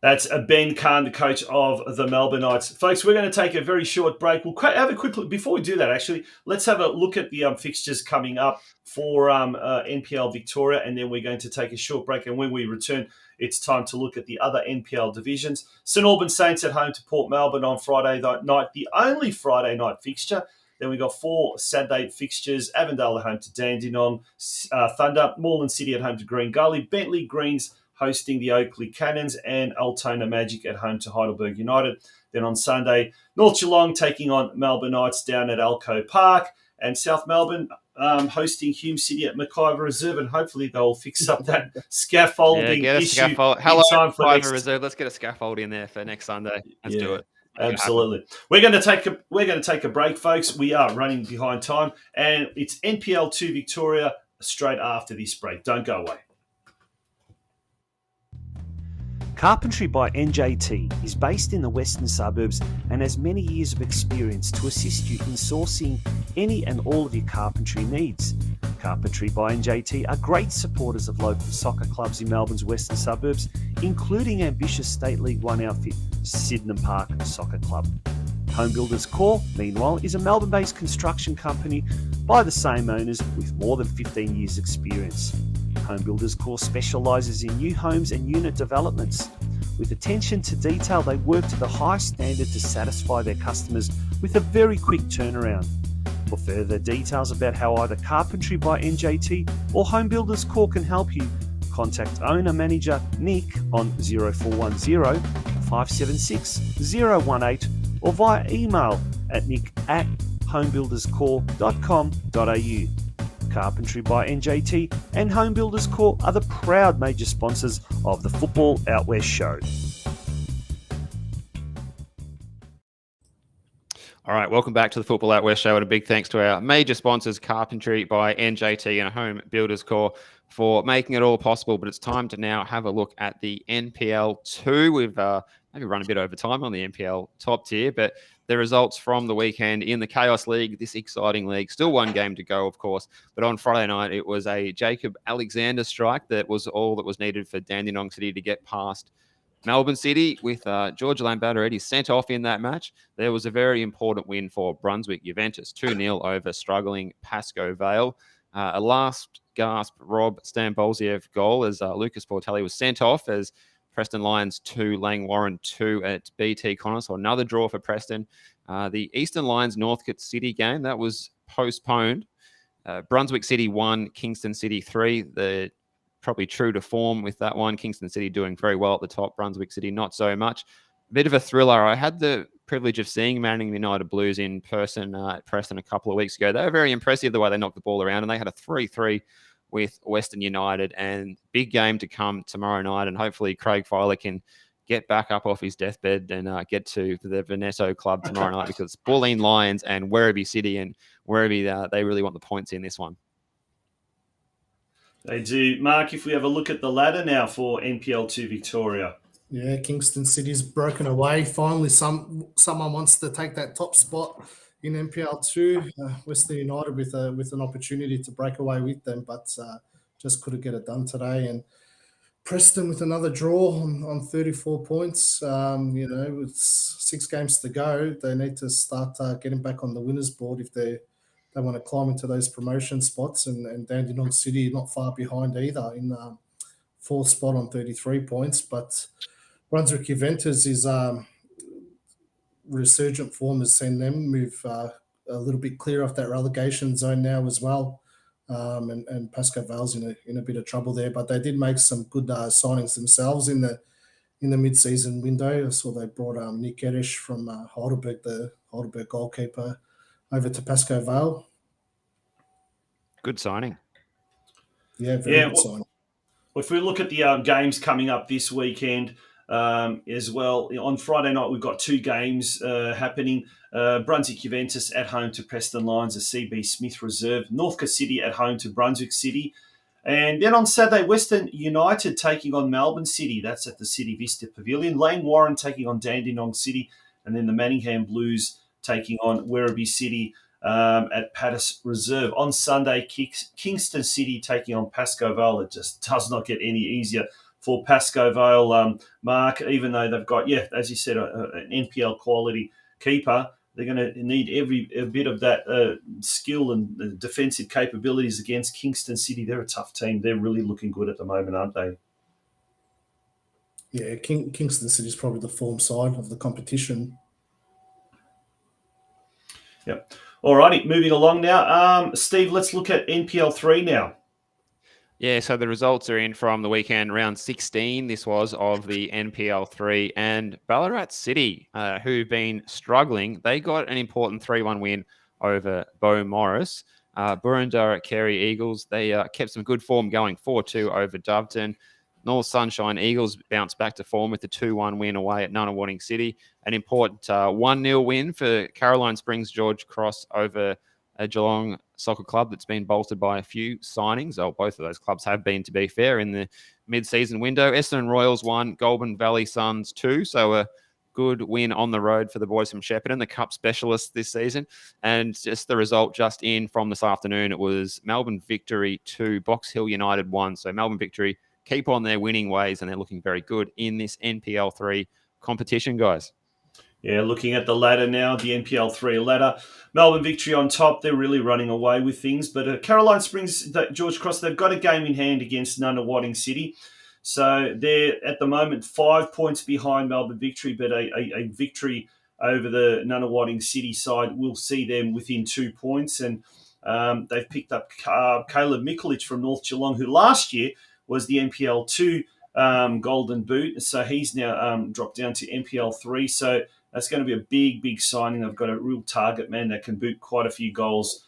Speaker 6: That's BEN CAHN, the coach of the Melbourne Knights. Folks, we're going to take a very short break. We'll have a quick look. Before we do that, actually, let's have a look at the fixtures coming up for NPL Victoria, and then we're going to take a short break. And when we return, it's time to look at the other NPL divisions. St Albans Saints at home to Port Melbourne on Friday night, the only Friday night fixture. Then we got 4 Saturday fixtures. Avondale at home to Dandenong, Thunder, Moreland City at home to Green Gully, Bentley Greens hosting the Oakley Cannons, and Altona Magic at home to Heidelberg United. Then on Sunday, North Geelong taking on Melbourne Knights down at Alco Park, and South Melbourne hosting Hume City at McIver Reserve, and hopefully they'll fix up that scaffolding issue.
Speaker 2: Hello, McIver Reserve. Let's get a scaffold in there for next Sunday. Let's do it.
Speaker 6: Absolutely. We're going to take a break, folks. We are running behind time, and it's NPL 2 Victoria straight after this break. Don't go away.
Speaker 1: Carpentry by NJT is based in the western suburbs and has many years of experience to assist you in sourcing any and all of your carpentry needs. Carpentry by NJT are great supporters of local soccer clubs in Melbourne's western suburbs, including ambitious State League 1 outfit Sydenham Park Soccer Club. Home Builders Corp, meanwhile, is a Melbourne-based construction company by the same owners with more than 15 years' experience. Home Builders Corp specialises in new homes and unit developments. With attention to detail, they work to the highest standard to satisfy their customers with a very quick turnaround. For further details about how either Carpentry by NJT or Home Builders Corp can help you, contact owner-manager Nick on 0410 576 018 or via email at nick@homebuilderscorp.com.au. Carpentry by NJT and Home Builders Corp are the proud major sponsors of the Football Out West show.
Speaker 2: All right, welcome back to the Football Out West show, and a big thanks to our major sponsors, Carpentry by NJT and Home Builders Corp, for making it all possible. But it's time to now have a look at the NPL 2. We've maybe run a bit over time on the NPL top tier, but the results from the weekend in the Chaos League, this exciting league, still one game to go, of course. But on Friday night, it was a Jacob Alexander strike that was all that was needed for Dandenong City to get past Melbourne City, with George Lambert already sent off in that match. There was a very important win for Brunswick Juventus, 2-0 over struggling Pascoe Vale. A last gasp Rob Stambolziev goal as Lucas Portelli was sent off as Preston Lions 2, Lang Warren 2 at BT Connor. So another draw for Preston. The Eastern Lions Northcote City game, that was postponed. Brunswick City 1, Kingston City 3. They're probably true to form with that one. Kingston City doing very well at the top. Brunswick City not so much. A bit of a thriller. I had the privilege of seeing Manning United Blues in person at Preston a couple of weeks ago. They were very impressive the way they knocked the ball around, and they had a 3-3 with Western United, and big game to come tomorrow night. And hopefully Craig Filer can get back up off his deathbed and get to the Veneto club tomorrow night, because Bulleen Lions and Werribee City and Werribee, they really want the points in this one.
Speaker 6: They do. Mark, if we have a look at the ladder now for NPL 2 Victoria.
Speaker 3: Yeah, Kingston City's broken away. Finally, someone wants to take that top spot in NPL 2. Western United with an opportunity to break away with them, but just couldn't get it done today. And Preston with another draw on 34 points. With 6 games to go, they need to start getting back on the winners board if they want to climb into those promotion spots. And Dandenong City not far behind either in 4th spot on 33 points. But Brunswick Juventus is resurgent form has seen them move a little bit clear off that relegation zone now as well. And Pascoe Vale's in a bit of trouble there, but they did make some good signings themselves in the mid-season window. I saw they brought Nick Edish from Heidelberg, the Heidelberg goalkeeper, over to Pascoe Vale.
Speaker 2: Good signing.
Speaker 3: Yeah, very good signing.
Speaker 6: If we look at the games coming up this weekend as well, on Friday night we've got 2 games happening. Brunswick Juventus at home to Preston Lions, a CB Smith reserve. Northcote City at home to Brunswick City. And then on Saturday, Western United taking on Melbourne City. That's at the City Vista Pavilion. Lane Warren taking on Dandenong City. And then the Manningham Blues taking on Werribee City at Pattis Reserve. On Sunday, Kingston City taking on Pascoe Vale. It just does not get any easier for Pascoe Vale, Mark, even though they've got, as you said, an NPL quality keeper. They're going to need every bit of that skill and defensive capabilities against Kingston City. They're a tough team. They're really looking good at the moment, aren't they?
Speaker 3: Yeah, Kingston City is probably the form side of the competition.
Speaker 6: Yep. All righty, moving along now. Steve, let's look at NPL 3 now.
Speaker 2: Yeah, so the results are in from the weekend, round 16. This was of the NPL 3, and Ballarat City, who've been struggling, they got an important 3-1 win over Beau Morris. Burundara Carey Eagles, they kept some good form going, 4-2 over Doveton. North Sunshine Eagles bounced back to form with the 2-1 win away at Nunawading City. An important 1-0 win for Caroline Springs George Cross over a Geelong Soccer Club that's been bolstered by a few signings. Oh, both of those clubs have been, to be fair, in the mid-season window. Essendon Royals 1, Goulburn Valley Suns 2. So a good win on the road for the boys from Shepparton, the Cup specialists this season. And just the result just in from this afternoon, it was Melbourne Victory 2, Box Hill United 1. So Melbourne Victory keep on their winning ways, and they're looking very good in this NPL 3 competition, guys.
Speaker 6: Yeah, looking at the ladder now, the NPL 3 ladder. Melbourne Victory on top. They're really running away with things. But Caroline Springs, George Cross, they've got a game in hand against Nunawading City. So they're at the moment 5 points behind Melbourne Victory, but a victory over the Nunawading City side will see them within 2 points. And they've picked up Caleb Mikulich from North Geelong, who last year was the NPL 2 Golden Boot. So he's now dropped down to NPL 3. So that's going to be a big, big signing. They've got a real target man that can boot quite a few goals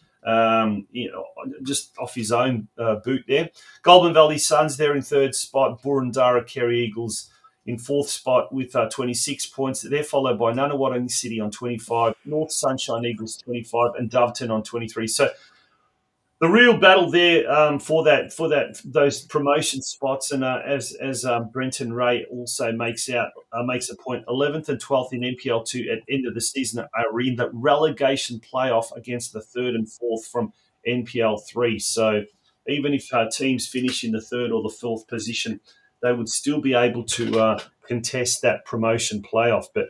Speaker 6: just off his own boot there. Goulburn Valley Suns, they're in third spot. Burundara Carey Eagles in fourth spot with 26 points. They're followed by Nunawading City on 25, North Sunshine Eagles 25, and Doveton on 23. So the real battle there for those promotion spots, and as Brenton Ray also makes a point, 11th and 12th in NPL 2 at end of the season are in the relegation playoff against the 3rd and 4th from NPL 3. So even if teams finish in the 3rd or the 4th position, they would still be able to contest that promotion playoff. But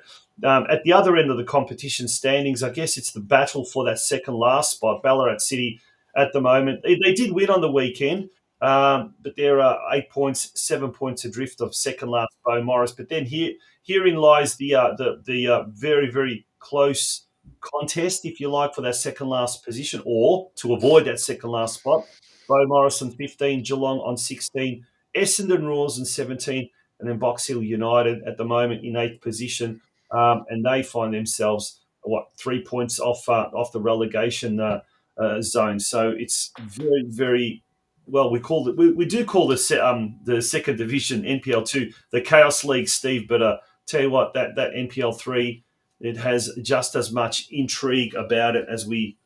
Speaker 6: at the other end of the competition standings, I guess it's the battle for that second last spot. Ballarat City at the moment, they did win on the weekend, but they're 8 points, 7 points adrift of second last Beau Morris. But then herein lies the very, very close contest, if you like, for that second last position, or to avoid that second last spot. Beau Morris on 15, Geelong on 16, Essendon Royals on 17, and then Box Hill United at the moment in 8th position, and they find themselves 3 points off the relegation zone. So it's very, very well. We do call the second division NPL 2 the Chaos League, Steve. But tell you what, that NPL 3, it has just as much intrigue about it as we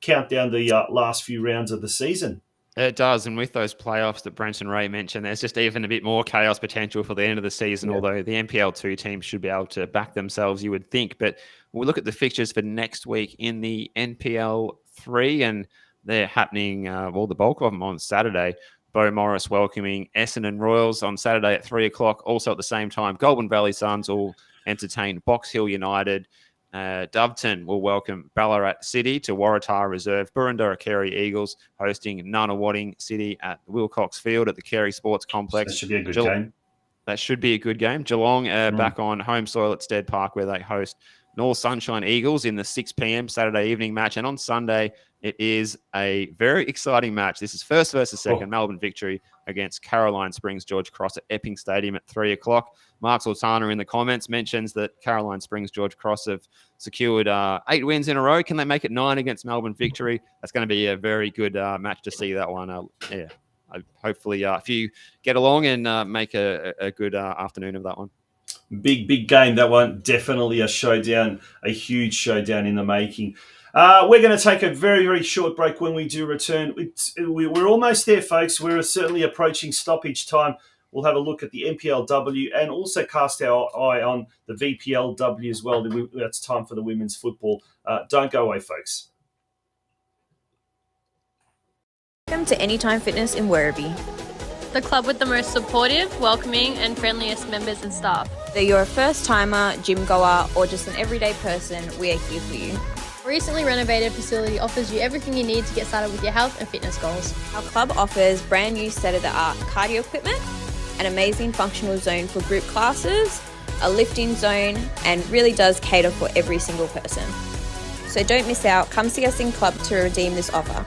Speaker 6: count down the last few rounds of the season.
Speaker 2: It does, and with those playoffs that Brenton Ray mentioned, there's just even a bit more chaos potential for the end of the season, although the NPL 2 teams should be able to back themselves, you would think. But we'll look at the fixtures for next week in the NPL 3, and they're happening, the bulk of them on Saturday. Beau Morris welcoming Essendon Royals on Saturday at 3 o'clock. Also at the same time, Goulburn Valley Suns will entertain Box Hill United. Doveton will welcome Ballarat City to Waratah Reserve. Burundara Carey Eagles hosting Nunawading City at Wilcox Field at the Carey Sports Complex.
Speaker 6: That should be a good game.
Speaker 2: That should be a good game. Geelong back on home soil at Stead Park, where they host North Sunshine Eagles in the 6 p.m. Saturday evening match. And on Sunday, it is a very exciting match. This is first versus second, Melbourne Victory against Caroline Springs George Cross at Epping Stadium at 3 o'clock. Mark Sultana in the comments mentions that Caroline Springs George Cross have secured 8 wins in a row. Can they make it 9 against Melbourne Victory? That's going to be a very good match to see that one. Hopefully, if you get along and make a good afternoon of that one.
Speaker 6: Big game, that one. Definitely a showdown, a huge showdown in the making. We're going to take a very, very short break. When we do return, we're almost there, folks. We're certainly approaching stoppage time. We'll have a look at the NPLW and also cast our eye on the VPLW as well. It's time for the women's football. Don't go away, folks.
Speaker 4: Welcome to Anytime Fitness in Werribee.
Speaker 5: The club with the most supportive, welcoming and friendliest members and staff.
Speaker 4: Whether you're a first-timer, gym goer or just an everyday person, we are here for you.
Speaker 5: A recently renovated facility offers you everything you need to get started with your health and fitness goals.
Speaker 4: Our club offers brand new state-of-the-art cardio equipment, an amazing functional zone for group classes, a lifting zone, and really does cater for every single person. So don't miss out. Come see us in club to redeem this offer.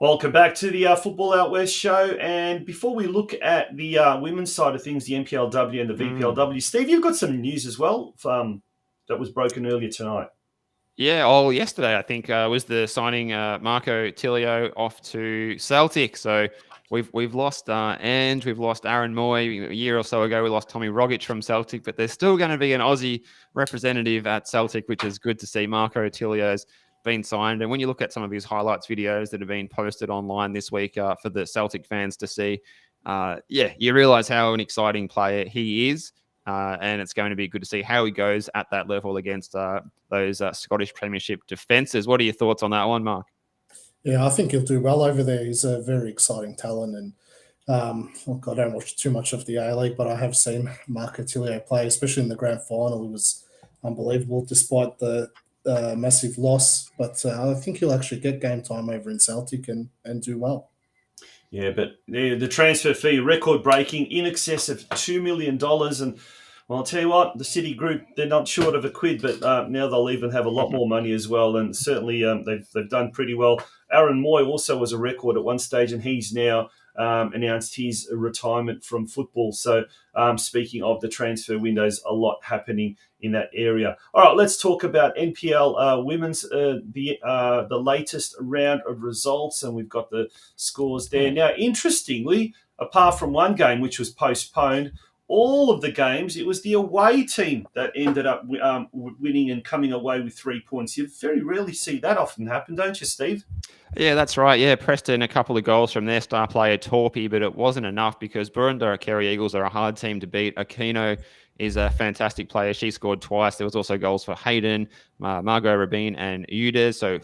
Speaker 6: Welcome back to the Football Out West show. And before we look at the women's side of things, the NPLW and the VPLW, Steve, you've got some news as well that was broken earlier tonight.
Speaker 2: Yeah, yesterday I think was the signing Marco Tilio off to Celtic. So we've lost Ange, we've lost Aaron Moy. A year or so ago we lost Tommy Rogic from Celtic, but there's still going to be an Aussie representative at Celtic, which is good to see. Marco Tilio's been signed, and when you look at some of his highlights videos that have been posted online this week for the Celtic fans to see, you realise how an exciting player he is. And it's going to be good to see how he goes at that level against those Scottish Premiership defences. What are your thoughts on that one, Mark?
Speaker 3: Yeah, I think he'll do well over there. He's a very exciting talent. And look, I don't watch too much of the A-League, but I have seen Marco Tilio play, especially in the grand final. He was unbelievable despite the massive loss. But I think he'll actually get game time over in Celtic and do well.
Speaker 6: Yeah, but the transfer fee, record-breaking, in excess of $2 million. And, well, I'll tell you what, the City Group, they're not short of a quid, but now they'll even have a lot more money as well. And certainly they've done pretty well. Aaron Moy also was a record at one stage, and he's now announced his retirement from football. So speaking of the transfer windows, a lot happening in that area. All right, let's talk about NPL women's, the latest round of results, and we've got the scores there. Now, interestingly, apart from one game which was postponed, all of the games, it was the away team that ended up winning and coming away with 3 points. You very rarely see that often happen, don't you, Steve?
Speaker 2: Yeah, that's right. Yeah, Preston, a couple of goals from their star player, Torpy, but it wasn't enough because Burundara Kerry Eagles are a hard team to beat. Aquino is a fantastic player. She scored twice. There was also goals for Hayden, Margot Rabin, and Udes. So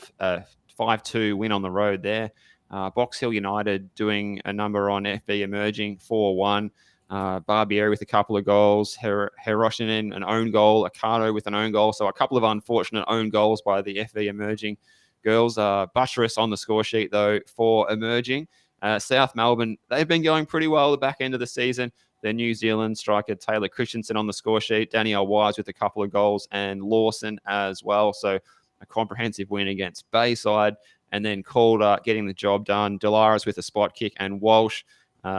Speaker 2: 5-2 win on the road there. Box Hill United doing a number on FB Emerging, 4-1. Barbieri with a couple of goals, Hiroshinen an own goal, Akano with an own goal. So a couple of unfortunate own goals by the FV Emerging girls. Butcherous on the score sheet, though, for Emerging. South Melbourne, they've been going pretty well at the back end of the season. Their New Zealand striker Taylor Christensen on the score sheet, Danielle Wise with a couple of goals, and Lawson as well. So a comprehensive win against Bayside. And then Calder getting the job done. Delaris with a spot kick, and Walsh,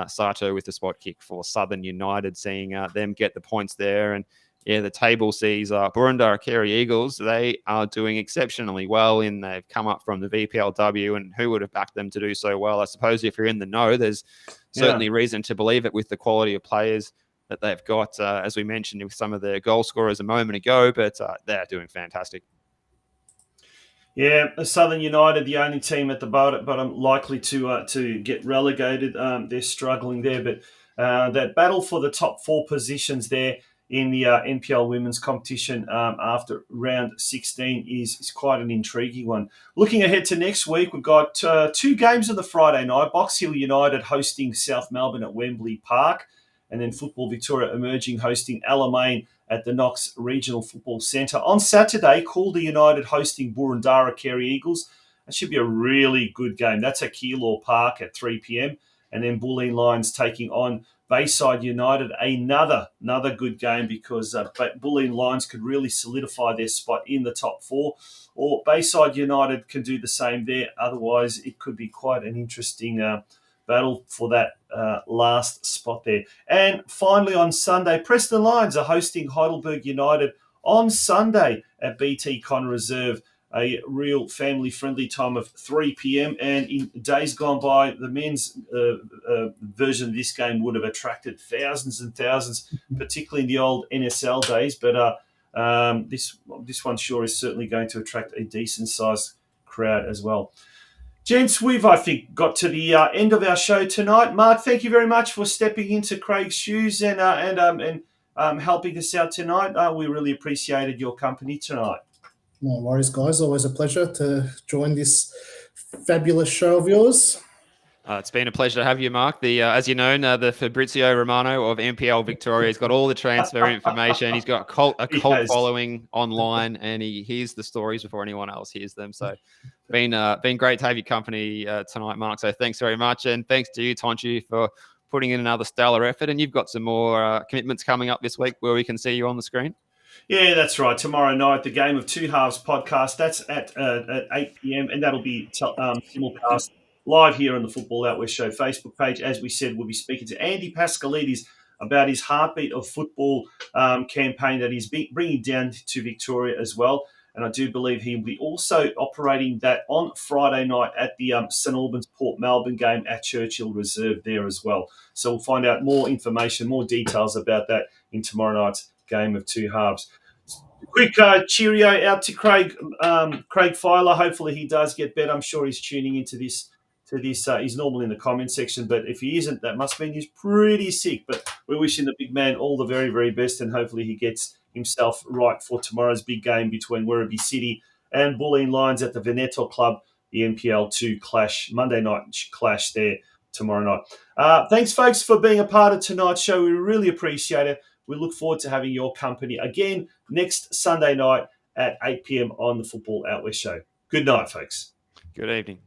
Speaker 2: Sato with the spot kick for Southern United, seeing them get the points there. And yeah, the table sees Burundara Kerry Eagles. They are doing exceptionally well they've come up from the VPLW, and who would have backed them to do so well? I suppose if you're in the know, there's certainly reason to believe it with the quality of players that they've got, as we mentioned with some of the goal scorers a moment ago, but they're doing fantastic.
Speaker 6: Yeah, Southern United, the only team at the bottom likely to get relegated. They're struggling there, but that battle for the top 4 positions there in the NPL women's competition after round 16 is quite an intriguing one. Looking ahead to next week, we've got 2 games on the Friday night. Box Hill United hosting South Melbourne at Wembley Park, and then Football Victoria Emerging hosting Alamein at the Knox Regional Football Centre. On Saturday, Calder United hosting Burundara Kerry Eagles. That should be a really good game. That's at Keilor Park at 3 p.m. And then Bulleen Lions taking on Bayside United. Another good game because Bulleen Lions could really solidify their spot in the top 4. Or Bayside United can do the same there. Otherwise, it could be quite an interesting battle for that last spot there. And finally on Sunday, Preston Lions are hosting Heidelberg United on Sunday at BT Con Reserve. a real family-friendly time of 3 p.m. And in days gone by, the men's version of this game would have attracted thousands and thousands, particularly in the old NSL days. But this one sure is certainly going to attract a decent-sized crowd as well. Gents, we've, I think, got to the end of our show tonight. Mark, thank you very much for stepping into Craig's shoes and helping us out tonight. We really appreciated your company tonight.
Speaker 3: No worries, guys. Always a pleasure to join this fabulous show of yours.
Speaker 2: It's been a pleasure to have you, Mark. As you know, the Fabrizio Romano of NPL Victoria. He's got all the transfer information. He's got a cult following online, and he hears the stories before anyone else hears them. So, been great to have your company tonight, Mark. So, thanks very much, and thanks to you, TONCI, for putting in another stellar effort. And you've got some more commitments coming up this week where we can see you on the screen.
Speaker 6: Yeah, that's right. Tomorrow night, the Game of Two Halves podcast. That's at 8 p.m. and that'll be simulcast live here on the Football Out West Show Facebook page. As we said, we'll be speaking to Andy Pascalidis about his Heartbeat of Football campaign that he's bringing down to Victoria as well. And I do believe he will be also operating that on Friday night at the St Albans Port Melbourne game at Churchill Reserve there as well. So we'll find out more information, more details about that in tomorrow night's Game of Two Halves. Quick cheerio out to Craig Filer. Hopefully he does get better. I'm sure he's tuning into this. He's normally in the comment section, but if he isn't, that must mean he's pretty sick. But we're wishing the big man all the very, very best, and hopefully he gets himself right for tomorrow's big game between Werribee City and Bulleen Lions at the Veneto Club, the NPL 2 clash, Monday night clash there tomorrow night. Thanks, folks, for being a part of tonight's show. We really appreciate it. We look forward to having your company again next Sunday night at 8 p.m. on the Football Out West Show. Good night, folks.
Speaker 2: Good evening.